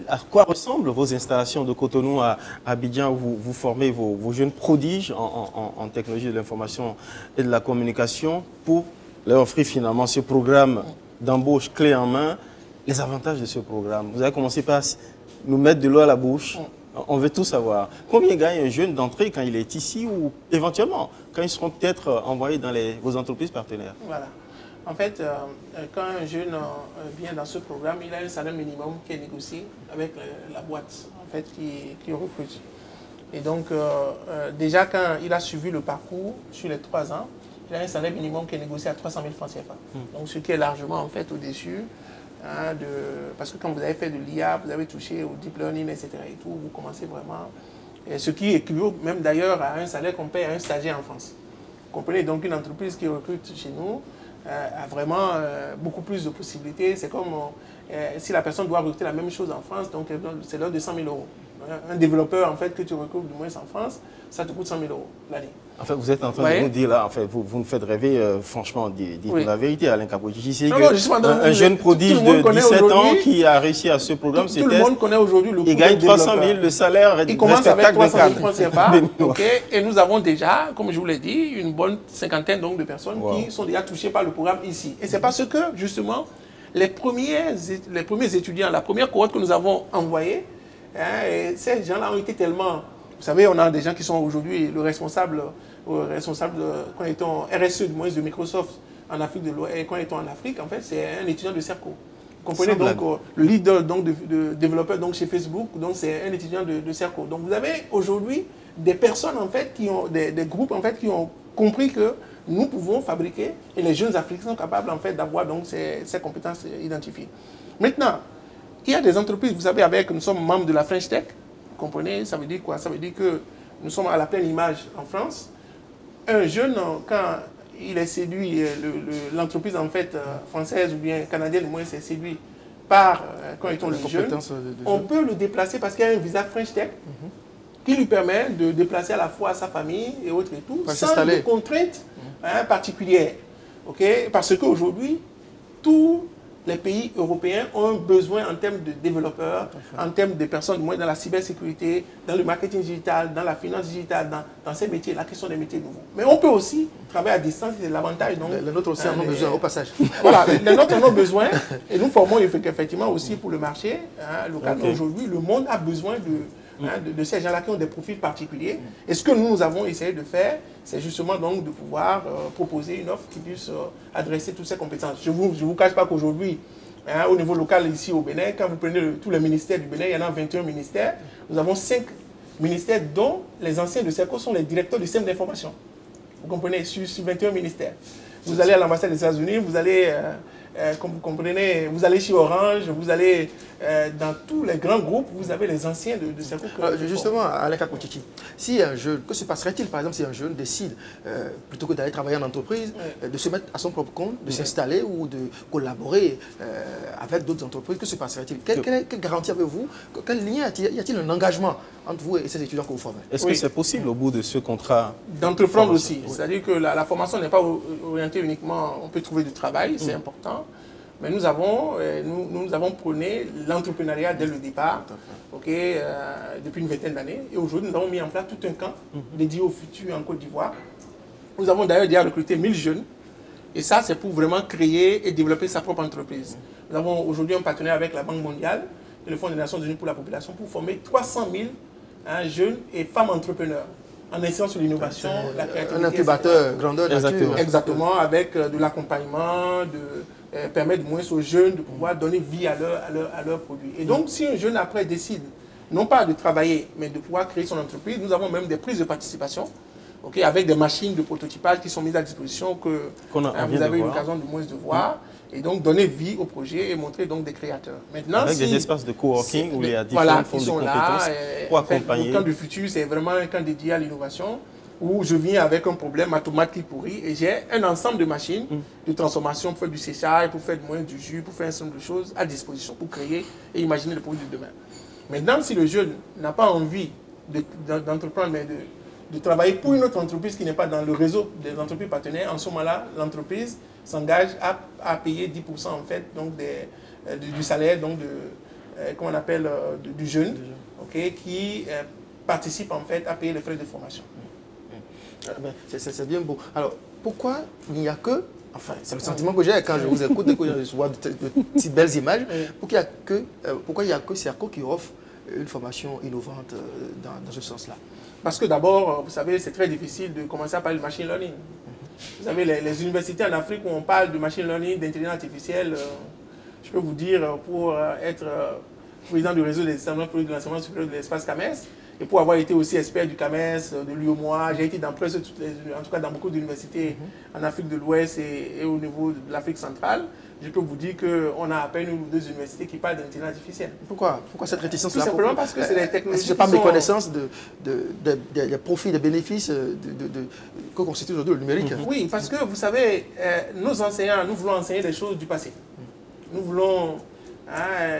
à quoi ressemblent vos installations de Cotonou à Abidjan, où vous formez vos jeunes prodiges en technologie de l'information et de la communication pour leur offrir finalement ce programme d'embauche clé en main. Les avantages de ce programme, vous avez commencé par nous mettre de l'eau à la bouche. On veut tout savoir. Combien gagne un jeune d'entrée quand il est ici ou éventuellement quand ils seront peut-être envoyés dans vos entreprises partenaires? Voilà. En fait, quand un jeune vient dans ce programme, il a un salaire minimum qui est négocié avec la boîte en fait, qui recrute. Et donc, déjà quand il a suivi le parcours sur les 3 ans, il a un salaire minimum qui est négocié à 300 000 francs CFA. Donc, ce qui est largement en fait au-dessus, parce que quand vous avez fait de l'IA, vous avez touché au deep learning, etc. et tout, vous commencez vraiment, ce qui équivaut même d'ailleurs à un salaire qu'on paye à un stagiaire en France. Vous comprenez? Donc, une entreprise qui recrute chez nous, a vraiment beaucoup plus de possibilités. C'est comme si la personne doit recruter la même chose en France, donc c'est l'ordre de 100 000 €. Un développeur en fait, que tu recrutes du moins en France, ça te coûte 100 000 € l'année. En fait, vous êtes en train de nous dire là, en fait, vous nous faites rêver, franchement, dites la vérité, Alain Kapouchichi. C'est un jeune prodige de 17 ans qui a réussi à ce programme. Tout le monde connaît aujourd'hui le coût. Il gagne 300 000, le salaire. Il commence avec 300 000 francs CFA. Et nous avons déjà, comme je vous l'ai dit, une bonne cinquantaine donc, de personnes qui sont déjà touchées par le programme ici. Et c'est parce que, justement, les premiers étudiants, la première cohorte que nous avons envoyée, ces gens-là ont été tellement... Vous savez, on a des gens qui sont aujourd'hui le responsable quand ils étaient en RSE du moins de Microsoft en Afrique de l'Ouest, et quand ils étaient en Afrique, en fait, c'est un étudiant de Serco. Vous comprenez donc le leader donc, de développeur donc, chez Facebook, donc c'est un étudiant de Serco. Donc vous avez aujourd'hui des personnes en fait qui ont des groupes en fait qui ont compris que nous pouvons fabriquer et les jeunes Africains sont capables en fait d'avoir donc ces compétences identifiées. Maintenant, il y a des entreprises, vous savez, nous sommes membres de la French Tech, vous comprenez, ça veut dire quoi? Ça veut dire que nous sommes à la pleine image en France. Un jeune, quand il est séduit, l'entreprise en fait française ou bien canadienne, au moins, c'est séduit par, quand ils sont les jeunes, on peut le déplacer parce qu'il y a un visa French Tech qui lui permet de déplacer à la fois sa famille et autres et tout, sans des contraintes particulières. Okay? Parce qu'aujourd'hui, tous les pays européens ont un besoin en termes de développeurs, en termes de personnes, moins dans la cybersécurité, dans le marketing digital, dans la finance digitale, dans ces métiers, la question des métiers nouveaux. Mais on peut aussi travailler à distance, c'est l'avantage. Les nôtres aussi en ont besoin, au passage. Voilà, les nôtres en ont besoin, et nous formons effectivement aussi pour le marché local. Aujourd'hui, le monde a besoin de ces gens-là qui ont des profils particuliers. Et ce que nous avons essayé de faire, c'est justement donc de pouvoir proposer une offre qui puisse adresser toutes ces compétences. Je ne vous cache pas qu'aujourd'hui, au niveau local ici au Bénin, quand vous prenez tous les ministères du Bénin, il y en a 21 ministères. Nous avons 5 ministères dont les anciens de CERCO sont les directeurs du système d'information. Vous comprenez, sur 21 ministères. Vous allez à l'ambassade des États-Unis, vous allez, comme vous comprenez, vous allez chez Orange, vous allez dans tous les grands groupes, vous avez les anciens de CERCO. Justement, Aleka Kochichi, si un jeune, que se passerait-il par exemple si un jeune décide, plutôt que d'aller travailler en entreprise, de se mettre à son propre compte, de s'installer ou de collaborer avec d'autres entreprises, que se passerait-il? Quelle garantie avez-vous? Quel lien y a-t-il un engagement entre vous et ces étudiants que vous formez? Est-ce que c'est possible au bout de ce contrat d'entreprendre aussi? C'est-à-dire que la formation n'est pas orientée uniquement, on peut trouver du travail, c'est important. Mais nous avons prôné l'entrepreneuriat dès le départ, depuis une vingtaine d'années. Et aujourd'hui, nous avons mis en place tout un camp dédié au futur en Côte d'Ivoire. Nous avons d'ailleurs déjà recruté 1000 jeunes. Et ça, c'est pour vraiment créer et développer sa propre entreprise. Nous avons aujourd'hui un partenaire avec la Banque mondiale et le Fonds des Nations Unies pour la population pour former 300 000 jeunes et femmes entrepreneurs en insistant sur l'innovation, la créativité. Un incubateur grandeur nature. Exactement, avec de l'accompagnement, permettre moins aux jeunes de pouvoir donner vie à leurs produits. Et donc, si un jeune après décide, non pas de travailler, mais de pouvoir créer son entreprise, nous avons même des prises de participation, avec des machines de prototypage qui sont mises à disposition que vous avez eu l'occasion de moins de voir. Et donc donner vie au projet et montrer donc des créateurs. Maintenant, avec des espaces de coworking où il y a différentes formes de compétences pour accompagner. Le camp du futur, c'est vraiment un camp dédié à l'innovation où je viens avec un problème, ma tomate qui pourrit, et j'ai un ensemble de machines de transformation pour faire du séchage, pour faire du jus, pour faire un certain nombre de choses à disposition pour créer et imaginer le produit de demain. Maintenant, si le jeune n'a pas envie d'entreprendre, mais de travailler pour une autre entreprise qui n'est pas dans le réseau des entreprises partenaires, en ce moment-là, l'entreprise s'engage à payer 10% en fait donc du salaire donc comment on appelle du jeune, qui participe en fait à payer les frais de formation. C'est bien beau. Alors pourquoi il n'y a que, enfin c'est le sentiment que j'ai quand je vous écoute, que je vois de si belles images, pourquoi il n'y a que CERCO qui offre une formation innovante dans ce sens-là? Parce que d'abord, vous savez, c'est très difficile de commencer à parler de machine learning. Vous savez, les universités en Afrique où on parle de machine learning, d'intelligence artificielle, je peux vous dire, pour être président du réseau des établissements publics de l'enseignement supérieur de l'espace CAMES, et pour avoir été aussi expert du CAMES, de l'UOMOA, j'ai été dans presque en tout cas dans beaucoup d'universités en Afrique de l'Ouest et au niveau de l'Afrique centrale. Je peux vous dire qu'on a à peine une ou deux universités qui parlent d'intelligence artificielle. Pourquoi cette réticence-là? Tout simplement parce que c'est des technologies. Ce n'est pas méconnaissance des profits, des bénéfices que constitue aujourd'hui le numérique. Oui, parce que vous savez, nos enseignants, nous voulons enseigner des choses du passé. Nous voulons,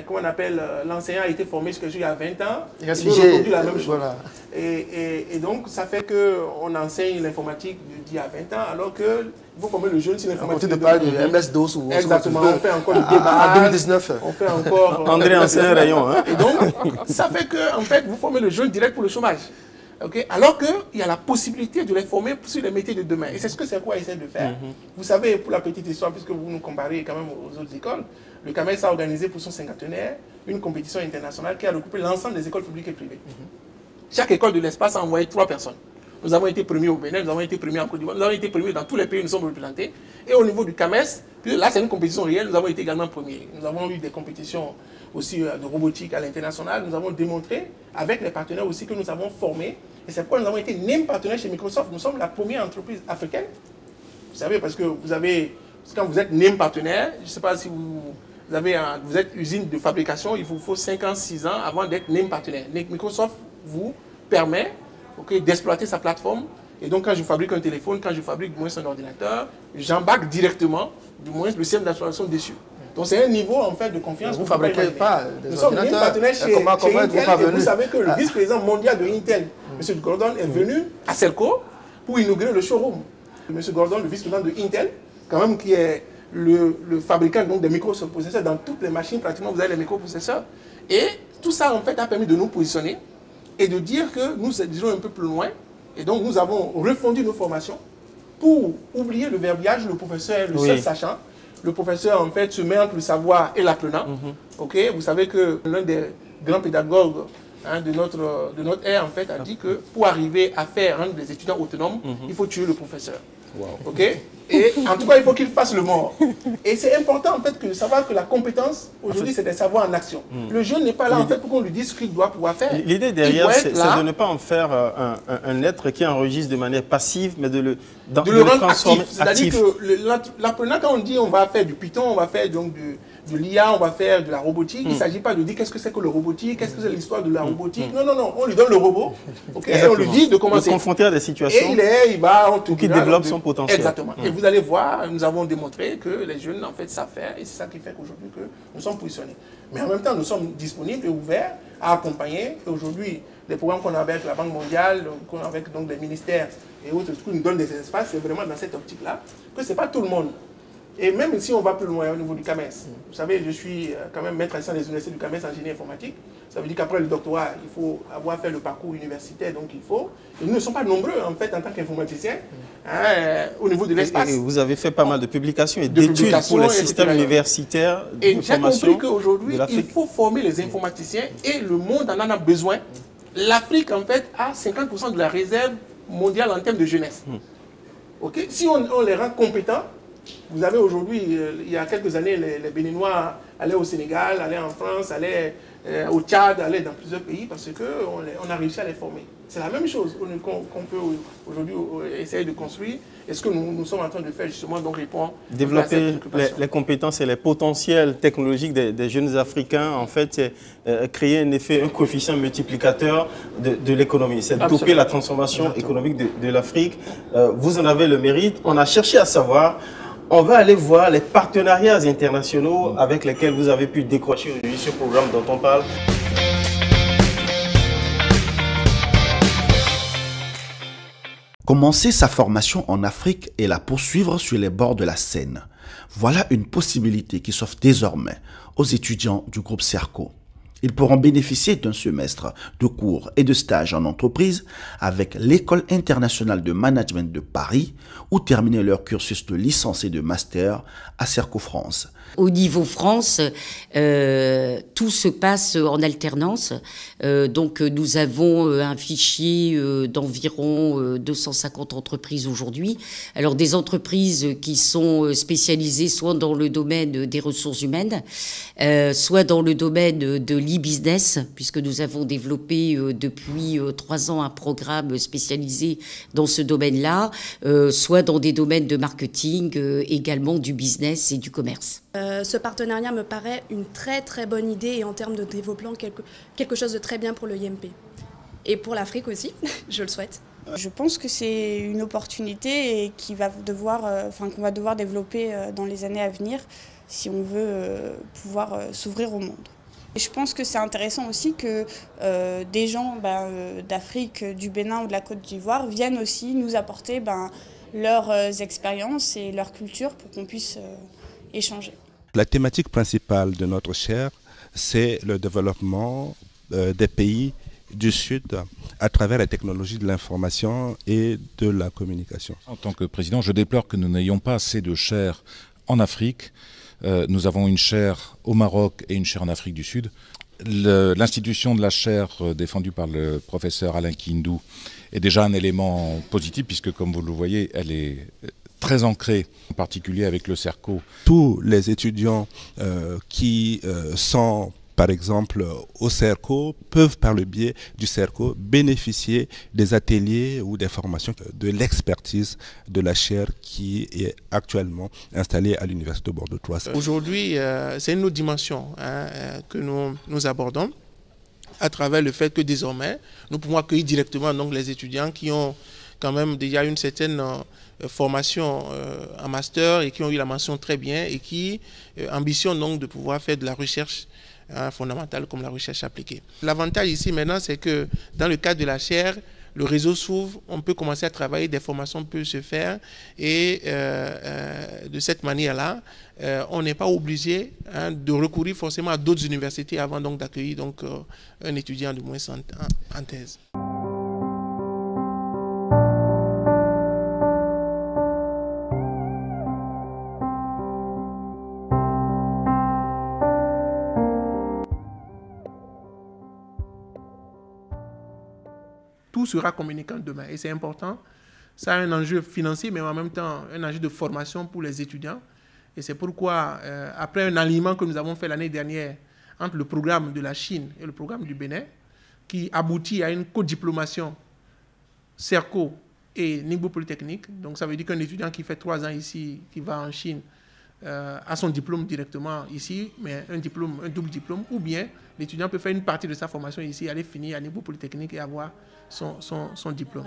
comment on appelle, l'enseignant a été formé sur quelque chose il y a 20 ans. Il reste figé. La même chose. Voilà. Et donc, ça fait qu'on enseigne l'informatique d'il y a 20 ans, alors qu'il faut former le jeune sur l'informatique. On parle de MS-DOS ou exactement, on fait encore le débat. En 2019. On fait encore. André enseigne un rayon. Hein? Et donc, ça fait que, en fait, vous formez le jeune direct pour le chômage. Alors qu'il y a la possibilité de les former sur les métiers de demain. Et c'est ce que CERCO essaie de faire. Vous savez, pour la petite histoire, puisque vous nous comparez quand même aux autres écoles, le CAMES a organisé pour son cinquantenaire une compétition internationale qui a recoupé l'ensemble des écoles publiques et privées. Chaque école de l'espace a envoyé 3 personnes. Nous avons été premiers au Bénin, nous avons été premiers en Côte d'Ivoire, nous avons été premiers dans tous les pays où nous sommes représentés. Et au niveau du CAMES, là c'est une compétition réelle, nous avons été également premiers. Nous avons eu des compétitions aussi de robotique à l'international. Nous avons démontré avec les partenaires aussi que nous avons formé. Et c'est pourquoi nous avons été name partenaires chez Microsoft. Nous sommes la première entreprise africaine. Vous savez, parce que vous avez, quand vous êtes name partenaire, je ne sais pas si vous vous êtes usine de fabrication, il vous faut 5 ans, 6 ans avant d'être name partenaire. Microsoft vous permet d'exploiter sa plateforme. Et donc, quand je fabrique un téléphone, quand je fabrique du moins un ordinateur, j'embarque directement, du moins, le système d'installation dessus. Donc, c'est un niveau, en fait, de confiance. Vous ne fabriquez pas des Nous sommes name partenaire chez Intel. Et vous savez que le vice-président mondial de Intel, M. Gordon, est venu à Serco pour inaugurer le showroom. M. Gordon, le vice-président de Intel, quand même, qui est le fabricant donc, des microprocesseurs. Dans toutes les machines, pratiquement, vous avez les microprocesseurs. Et tout ça, en fait, a permis de nous positionner et de dire que nous disons un peu plus loin. Et donc, nous avons refondu nos formations pour oublier le verbiage, le professeur, le seul sachant. Le professeur, en fait, se met entre le savoir et l'apprenant. Vous savez que l'un des grands pédagogues de notre ère, en fait, a dit que pour arriver à rendre des étudiants autonomes, il faut tuer le professeur. Et en tout cas, il faut qu'il fasse le mort. Et c'est important, en fait, de savoir que la compétence, aujourd'hui, c'est des savoirs en action. Le jeune n'est pas là, en fait, pour qu'on lui dise ce qu'il doit pouvoir faire. L'idée derrière, c'est de ne pas en faire un être qui enregistre de manière passive, mais de le rendre actif. C'est-à-dire que l'apprenant, quand on dit on va faire du Python, on va faire donc de l'IA, on va faire de la robotique, il ne s'agit pas de dire qu'est-ce que c'est que le robotique, qu'est-ce que c'est l'histoire de la robotique. Non, non, non, on lui donne le robot, et on lui dit de commencer. De confronter à des situations et il va qui développe son potentiel. Exactement. Et vous allez voir, nous avons démontré que les jeunes, en fait, savent faire, et c'est ça qui fait qu'aujourd'hui, que nous sommes positionnés. Mais en même temps, nous sommes disponibles et ouverts à accompagner. Et aujourd'hui, les programmes qu'on a avec la Banque mondiale, qu'on a avec donc, les ministères et autres, nous donnent des espaces, c'est vraiment dans cette optique-là, que ce n'est pas tout le monde. Et même si on va plus loin au niveau du CAMES, vous savez, je suis quand même maître assistant des universités du CAMES en génie informatique. Ça veut dire qu'après le doctorat, il faut avoir fait le parcours universitaire, donc il faut. Et nous ne sommes pas nombreux, en fait, en tant qu'informaticiens, au niveau de l'espace. Et vous avez fait pas mal de publications et d'études pour les systèmes universitaires de formation. Et j'ai compris qu'aujourd'hui, il faut former les informaticiens et le monde en a besoin. L'Afrique, en fait, a 50% de la réserve mondiale en termes de jeunesse. Si on les rend compétents, vous avez aujourd'hui, il y a quelques années, les Béninois allaient au Sénégal, allaient en France, allaient au Tchad, allaient dans plusieurs pays parce qu'on a réussi à les former. C'est la même chose qu'on peut aujourd'hui essayer de construire. Et ce que nous sommes en train de faire justement, donc répondre développer les compétences et les potentiels technologiques des jeunes Africains, en fait, c'est créer un coefficient multiplicateur de l'économie. C'est doper la transformation économique de l'Afrique. Vous en avez le mérite. On a cherché à savoir. On va aller voir les partenariats internationaux avec lesquels vous avez pu décrocher aujourd'hui ce programme dont on parle. Commencer sa formation en Afrique et la poursuivre sur les bords de la Seine. Voilà une possibilité qui s'offre désormais aux étudiants du groupe Serco. Ils pourront bénéficier d'un semestre de cours et de stages en entreprise avec l'École internationale de management de Paris ou terminer leur cursus de licence et de master à Serco France. Au niveau France, tout se passe en alternance. Donc nous avons un fichier d'environ 250 entreprises aujourd'hui. Alors des entreprises qui sont spécialisées soit dans le domaine des ressources humaines, soit dans le domaine de l'e-business, puisque nous avons développé depuis 3 ans un programme spécialisé dans ce domaine-là, soit dans des domaines de marketing, également du business et du commerce. Ce partenariat me paraît une très très bonne idée et en termes de développement, quelque chose de très bien pour le IMP. Et pour l'Afrique aussi, je le souhaite. Je pense que c'est une opportunité et qu'on va devoir développer dans les années à venir si on veut pouvoir s'ouvrir au monde. Et je pense que c'est intéressant aussi que des gens d'Afrique, du Bénin ou de la Côte d'Ivoire viennent aussi nous apporter leurs expériences et leur culture pour qu'on puisse échanger. La thématique principale de notre chaire, c'est le développement des pays du Sud à travers la technologie de l'information et de la communication. En tant que président, je déplore que nous n'ayons pas assez de chaires en Afrique. Nous avons une chaire au Maroc et une chaire en Afrique du Sud. L'institution de la chaire défendue par le professeur Alain Kindou est déjà un élément positif puisque, comme vous le voyez, elle est très ancrée, en particulier avec le Serco. Tous les étudiants qui sont par exemple au CERCO, peuvent par le biais du CERCO bénéficier des ateliers ou des formations de l'expertise de la chaire qui est actuellement installée à l'Université de Bordeaux 3. Aujourd'hui, c'est une autre dimension que nous abordons à travers le fait que désormais, nous pouvons accueillir directement donc, les étudiants qui ont quand même déjà une certaine formation en master et qui ont eu la mention très bien et qui ambitionnent donc de pouvoir faire de la recherche fondamentale comme la recherche appliquée. L'avantage ici maintenant, c'est que dans le cadre de la chaire, le réseau s'ouvre, on peut commencer à travailler, des formations peuvent se faire et de cette manière-là, on n'est pas obligé de recourir forcément à d'autres universités avant donc d'accueillir donc un étudiant de moins en thèse. Tout sera communicant demain et c'est important. Ça a un enjeu financier, mais en même temps un enjeu de formation pour les étudiants. Et c'est pourquoi, après un alignement que nous avons fait l'année dernière entre le programme de la Chine et le programme du Bénin, qui aboutit à une codiplomation CERCO et Ningbo Polytechnique. Donc ça veut dire qu'un étudiant qui fait 3 ans ici, qui va en Chine, a son diplôme directement ici, mais un double diplôme, ou bien l'étudiant peut faire une partie de sa formation ici, aller finir à Ningbo Polytechnique et avoir son diplôme.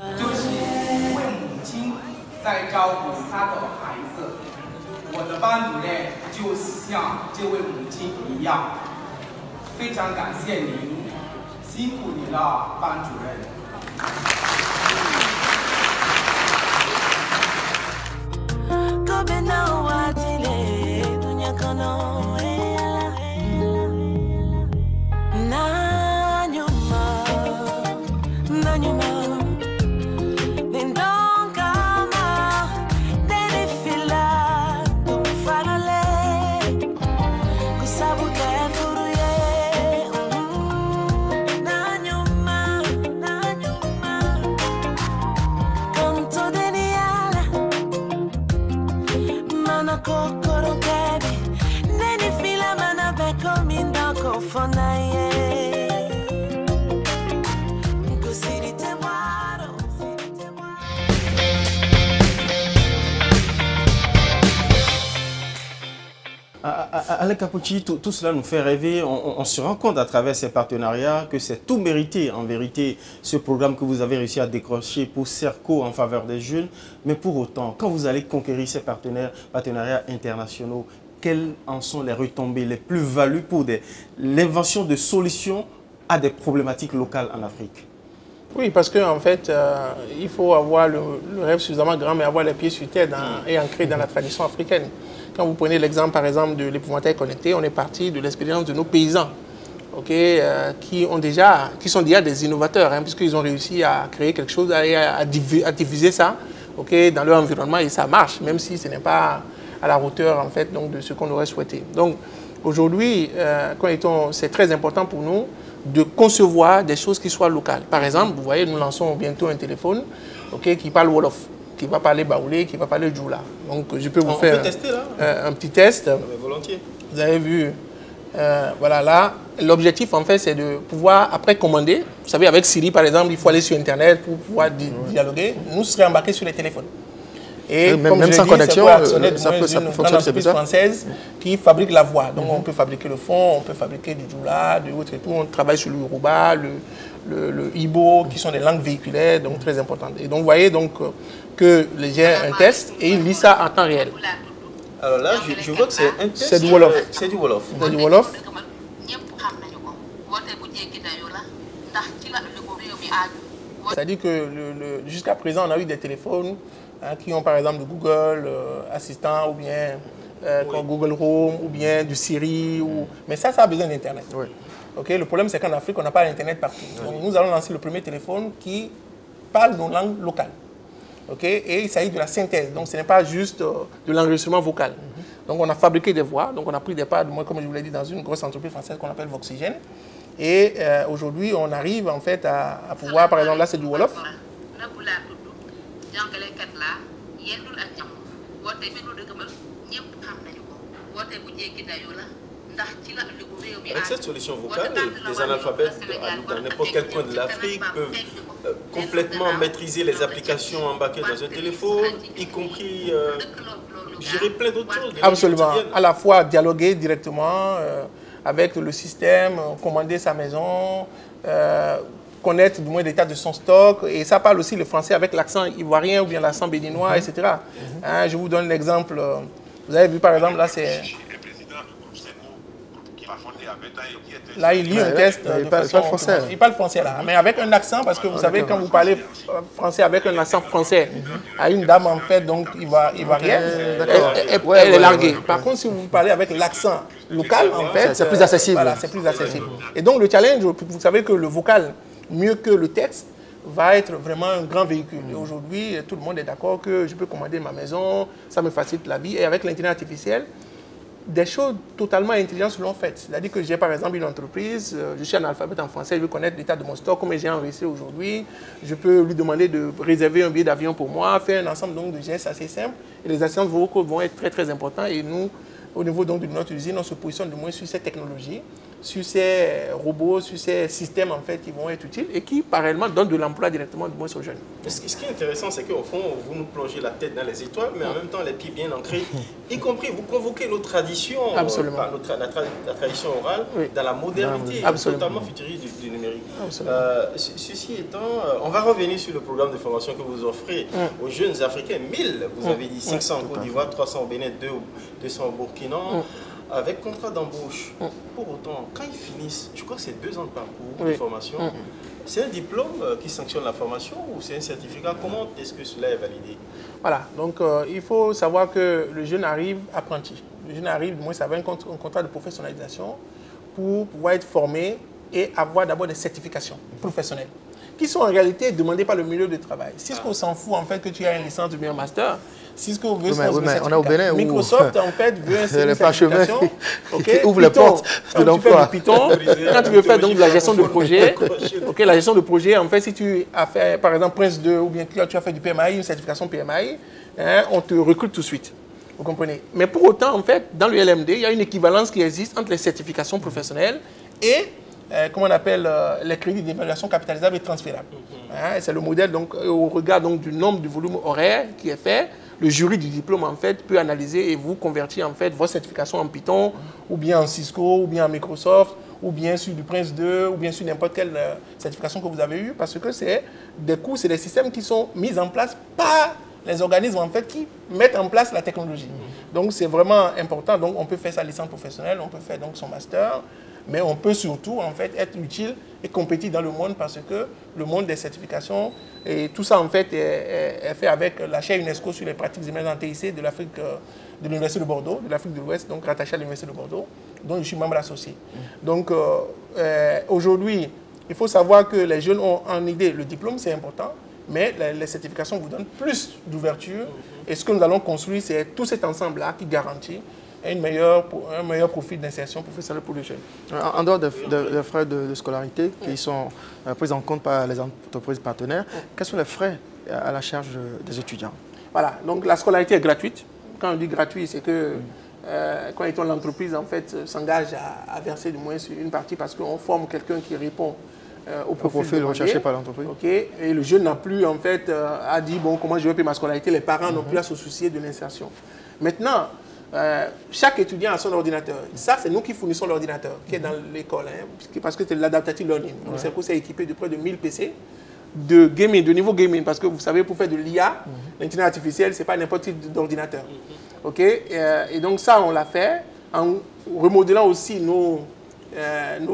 Alain Kapouchi, tout cela nous fait rêver. On se rend compte à travers ces partenariats que c'est tout mérité, en vérité, ce programme que vous avez réussi à décrocher pour CERCO en faveur des jeunes. Mais pour autant, quand vous allez conquérir ces partenariats internationaux, quelles en sont les retombées, les plus-values pour l'invention de solutions à des problématiques locales en Afrique? Oui, parce qu'en fait, il faut avoir le rêve suffisamment grand, mais avoir les pieds sur terre et ancré dans la tradition africaine. Quand vous prenez l'exemple, par exemple, de l'épouvantail connecté, on est parti de l'expérience de nos paysans, qui sont déjà des innovateurs, puisqu'ils ont réussi à créer quelque chose, à diffuser ça dans leur environnement, et ça marche, même si ce n'est pas à la hauteur en fait, donc, de ce qu'on aurait souhaité. Donc aujourd'hui, c'est très important pour nous de concevoir des choses qui soient locales. Par exemple, vous voyez, nous lançons bientôt un téléphone qui parle Wolof, qui va parler Baoulé, qui va parler Djoula. Donc je peux vous faire un petit test. Volontiers. Vous avez vu, voilà là, l'objectif en fait c'est de pouvoir après commander. Vous savez, avec Siri par exemple, il faut aller sur Internet pour pouvoir dialoguer. Nous serons embarqués sur les téléphones. Et même sans connexion, ça peut fonctionner. C'est une française qui fabrique la voix. Donc on peut fabriquer le fond, on peut fabriquer du Djoula, du autre et tout. On travaille sur le Yoruba, le Ibo, qui sont des langues véhiculaires, donc très importantes. Et donc vous voyez donc que les gens un test et ils lisent ça en temps réel. Alors là, je vois que c'est un test. C'est du Wolof. C'est du Wolof. C'est du Wolof. C'est-à-dire que jusqu'à présent, on a eu des téléphones qui ont par exemple de Google Assistant ou bien comme Google Home ou bien du Siri. Mais ça a besoin d'Internet. Oui. Le problème, c'est qu'en Afrique, on n'a pas d'Internet partout. Donc, nous allons lancer le premier téléphone qui parle nos langues locales. Et il s'agit de la synthèse. Donc, ce n'est pas juste de l'enregistrement vocal. Donc, on a fabriqué des voix. Donc, on a pris des parts, comme je vous l'ai dit, dans une grosse entreprise française qu'on appelle Voxygène. Et aujourd'hui, on arrive en fait à pouvoir, par exemple, là, c'est du Wolof. Avec cette solution vocale, les analphabètes dans n'importe quel coin de l'Afrique peuvent complètement maîtriser les applications embarquées dans un téléphone, y compris gérer plein d'autres choses. Absolument. À la fois dialoguer directement avec le système, commander sa maison, connaître du moins l'état de son stock. Et ça parle aussi le français avec l'accent ivoirien ou bien l'accent béninois, etc. Hein, je vous donne l'exemple. Vous avez vu par exemple, là c'est... Là, il lit un test. Il parle français. Il parle français là, mais avec un accent, parce que vous savez, quand vous parlez français avec un accent français à une dame, en fait, donc ivoirienne, elle est larguée. Par contre, si vous parlez avec l'accent local, en fait, c'est plus accessible. Voilà, c'est plus accessible. Et donc, le challenge, vous savez que le vocal, mieux que le texte, va être vraiment un grand véhicule. Et aujourd'hui, tout le monde est d'accord que je peux commander ma maison, ça me facilite la vie. Et avec l'intelligence artificielle, des choses totalement intelligentes l'ont fait. C'est-à-dire que j'ai par exemple une entreprise, je suis analphabète en français, je veux connaître l'état de mon stock, combien j'ai enregistré aujourd'hui, je peux lui demander de réserver un billet d'avion pour moi, faire un ensemble donc, de gestes assez simples. Et les assistants vocaux vont être très très importants. Et nous, au niveau donc, de notre usine, on se positionne du moins sur ces technologies, sur ces robots, sur ces systèmes en fait qui vont être utiles et qui parallèlement donnent de l'emploi directement du moins aux jeunes. Ce qui est intéressant, c'est qu'au fond, vous nous plongez la tête dans les étoiles, mais en même temps les pieds bien ancrés, y compris vous convoquez nos traditions, la tradition orale, dans la modernité, totalement futuriste du numérique. Ceci étant, on va revenir sur le programme de formation que vous offrez aux jeunes Africains, 1000, vous avez dit 500 en Côte d'Ivoire, 300 au Bénin, 200 au Burkina. Avec contrat d'embauche. Pour autant, quand ils finissent, je crois que c'est 2 ans de parcours de formation, c'est un diplôme qui sanctionne la formation ou c'est un certificat? Comment est-ce que cela est validé? Voilà, donc il faut savoir que le jeune arrive apprenti. Le jeune arrive, du moins, ça va un contrat de professionnalisation pour pouvoir être formé et avoir d'abord des certifications professionnelles qui sont en réalité demandées par le milieu de travail. Si ce qu'on s'en fout, en fait, que tu as une licence ou bien un master, si ce qu'on veut, c'est on a au Bénin, Microsoft, en fait, veut un certification qui ouvre les portes de l'emploi. Python, quand tu veux faire donc, de la gestion de projet, la gestion de projet, en fait, si tu as fait, par exemple, Prince 2, ou bien tu as fait du PMI, une certification PMI, hein, on te recrute tout de suite. Vous comprenez? Mais pour autant, en fait, dans le LMD, il y a une équivalence qui existe entre les certifications professionnelles et comment on appelle les crédits d'évaluation capitalisables et transférables. Hein, c'est le modèle, donc, au regard donc, du nombre du volume horaire qui est fait, le jury du diplôme en fait, peut analyser et vous convertir en fait, vos certifications en Python, ou bien en Cisco, ou bien en Microsoft, ou bien sur du Prince 2, ou bien sur n'importe quelle certification que vous avez eue, parce que c'est des coûts, c'est des systèmes qui sont mis en place par les organismes en fait, qui mettent en place la technologie. Donc c'est vraiment important. Donc on peut faire sa licence professionnelle, on peut faire donc son master, mais on peut surtout en fait être utile et compétir dans le monde parce que le monde des certifications et tout ça en fait est fait avec la chaire UNESCO sur les pratiques émergentes TIC de l'Afrique, de l'Université de Bordeaux, de l'Afrique de l'Ouest, donc rattaché à l'Université de Bordeaux, dont je suis membre associé. Donc aujourd'hui, il faut savoir que les jeunes ont en idée le diplôme, c'est important, mais les certifications vous donnent plus d'ouverture et ce que nous allons construire, c'est tout cet ensemble-là qui garantit un meilleur profil d'insertion professionnelle pour les jeunes. En dehors des frais de scolarité qui sont pris en compte par les entreprises partenaires, quels sont les frais à la charge des étudiants? Voilà, donc la scolarité est gratuite. Quand on dit gratuit, c'est que quand l'entreprise en fait s'engage à verser du moins une partie parce qu'on forme quelqu'un qui répond au profil recherché par l'entreprise. Okay. Et le jeune n'a plus en fait à dire bon comment je vais payer ma scolarité. Les parents n'ont plus à se soucier de l'insertion. Maintenant, chaque étudiant a son ordinateur. Ça, c'est nous qui fournissons l'ordinateur qui est dans l'école, hein, parce que c'est l'adaptative learning. Donc, c'est pour ça équipé de près de 1000 PC de gaming, de niveau gaming, parce que vous savez, pour faire de l'IA, l'intelligence artificielle, c'est pas n'importe quel type d'ordinateur. Ok, et donc ça, on l'a fait en remodelant aussi nos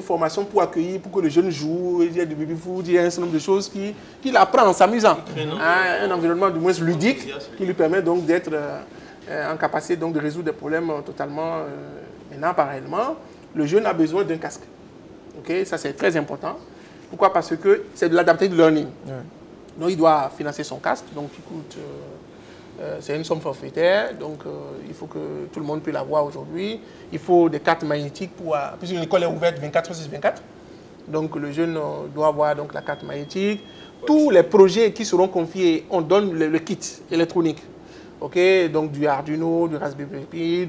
formations pour accueillir, pour que le jeune joue, il y a du baby-food, il y a un certain nombre de choses qu'il apprend en s'amusant. Un environnement du moins ludique qui lui permet donc d'être en capacité donc, de résoudre des problèmes totalement. Maintenant, parallèlement, le jeune a besoin d'un casque. Okay? Ça, c'est très important. Pourquoi? Parce que c'est de l'adaptive learning. Donc, il doit financer son casque. Donc, il coûte... c'est une somme forfaitaire. Donc, il faut que tout le monde puisse l'avoir aujourd'hui. Il faut des cartes magnétiques puisque l'école est ouverte 24/6/24. Donc, le jeune doit avoir donc, la carte magnétique. Tous les projets qui seront confiés, on donne le kit électronique. Donc du Arduino, du Raspberry Pi,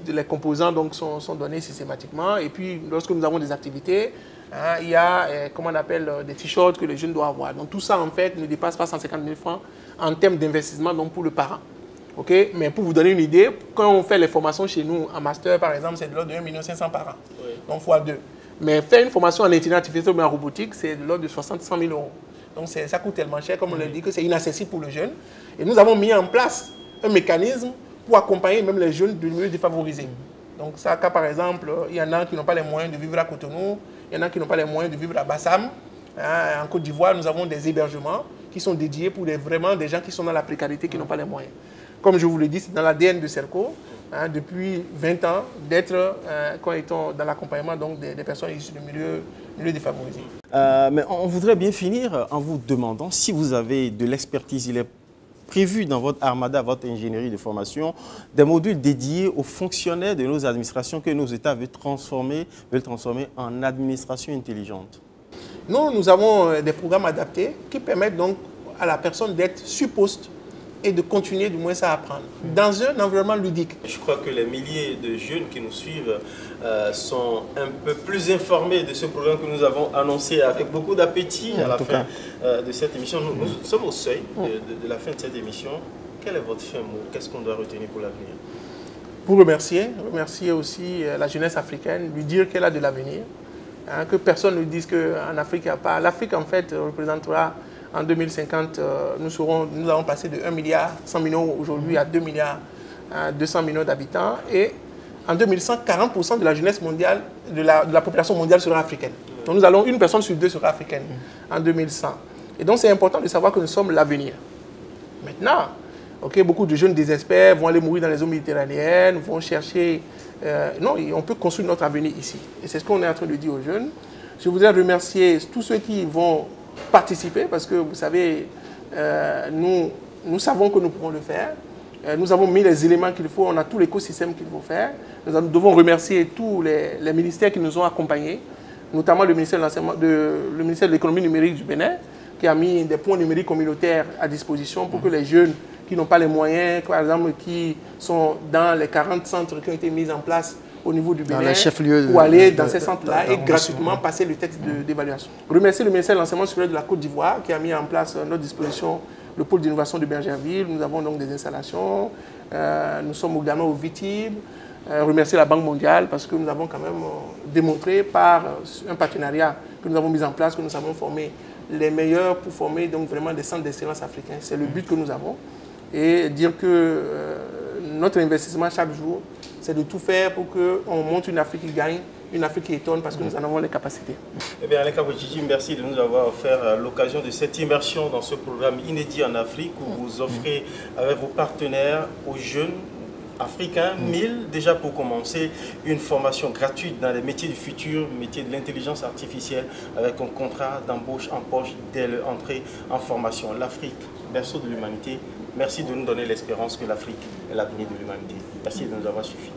les composants donc, sont donnés systématiquement. Et puis lorsque nous avons des activités, il y a, comment on appelle, des t-shirts que les jeunes doivent avoir. Donc tout ça, en fait, ne dépasse pas 150 000 francs en termes d'investissement pour le parent. Mais pour vous donner une idée, quand on fait les formations chez nous, en master, par exemple, c'est de l'ordre de 1 500 000 par an. Donc x2. Mais faire une formation en intelligence artificielle ou en robotique, c'est de l'ordre de 60 000 euros. Donc ça coûte tellement cher, comme on l'a dit, que c'est inaccessible pour le jeune. Et nous avons mis en place un mécanisme pour accompagner même les jeunes du milieu défavorisé. Donc ça, par exemple, il y en a qui n'ont pas les moyens de vivre à Cotonou, il y en a qui n'ont pas les moyens de vivre à Bassam. En Côte d'Ivoire, nous avons des hébergements qui sont dédiés pour vraiment des gens qui sont dans la précarité, qui n'ont pas les moyens. Comme je vous l'ai dit, c'est dans l'ADN de Serco, depuis 20 ans, d'être dans l'accompagnement des personnes issues du milieu défavorisé. Mais on voudrait bien finir en vous demandant si vous avez de l'expertise. Il est prévu dans votre armada, votre ingénierie de formation, des modules dédiés aux fonctionnaires de nos administrations que nos États veulent transformer en administration intelligente. Nous avons des programmes adaptés qui permettent donc à la personne d'être sur poste et de continuer du moins à apprendre dans un environnement ludique. Je crois que les milliers de jeunes qui nous suivent sont un peu plus informés de ce programme que nous avons annoncé avec beaucoup d'appétit à la fin de cette émission. Nous sommes au seuil de la fin de cette émission. Quel est votre fin mot? Qu'est-ce qu'on doit retenir pour l'avenir? Pour remercier aussi la jeunesse africaine, lui dire qu'elle a de l'avenir, que personne ne dise qu'en Afrique, il n'y a pas. L'Afrique, en fait, représentera en 2050, nous allons passer de 1 milliard 100 millions aujourd'hui à 2 milliards 200 millions d'habitants. Et en 2100, 40% de la jeunesse mondiale, de la population mondiale sera africaine. Donc nous allons, une personne sur deux sera africaine en 2100. Et donc c'est important de savoir que nous sommes l'avenir. Maintenant, beaucoup de jeunes désespèrent, vont aller mourir dans les eaux méditerranéennes, vont chercher... non, on peut construire notre avenir ici. Et c'est ce qu'on est en train de dire aux jeunes. Je voudrais remercier tous ceux qui vont participer parce que vous savez, nous savons que nous pourrons le faire. Nous avons mis les éléments qu'il faut, on a tout l'écosystème qu'il faut faire. Nous devons remercier tous les ministères qui nous ont accompagnés, notamment le ministère de l'économie numérique du Bénin, qui a mis des points numériques communautaires à disposition pour que les jeunes qui n'ont pas les moyens, par exemple, qui sont dans les 40 centres qui ont été mis en place au niveau du Bénin, ou aller dans ces centres-là et gratuitement passer le texte d'évaluation. Remercier le ministère de l'Enseignement supérieur de la Côte d'Ivoire qui a mis en place à notre disposition le pôle d'innovation de Bergerville. Nous avons donc des installations. Nous sommes également au VITIB. Remercier la Banque mondiale parce que nous avons quand même démontré par un partenariat que nous avons mis en place, que nous avons formé les meilleurs pour former donc vraiment des centres d'excellence africains. C'est le but que nous avons. Et dire que notre investissement chaque jour, c'est de tout faire pour qu'on monte une Afrique qui gagne, une Afrique qui étonne parce que nous en avons les capacités. Eh bien, Alain Kabouchidji, merci de nous avoir offert l'occasion de cette immersion dans ce programme inédit en Afrique où vous offrez avec vos partenaires aux jeunes africains, 1000 déjà pour commencer, une formation gratuite dans les métiers du futur, métiers de l'intelligence artificielle avec un contrat d'embauche en poche dès l'entrée en formation. L'Afrique, berceau de l'humanité, merci de nous donner l'espérance que l'Afrique est l'avenir de l'humanité. Merci de nous avoir suivi.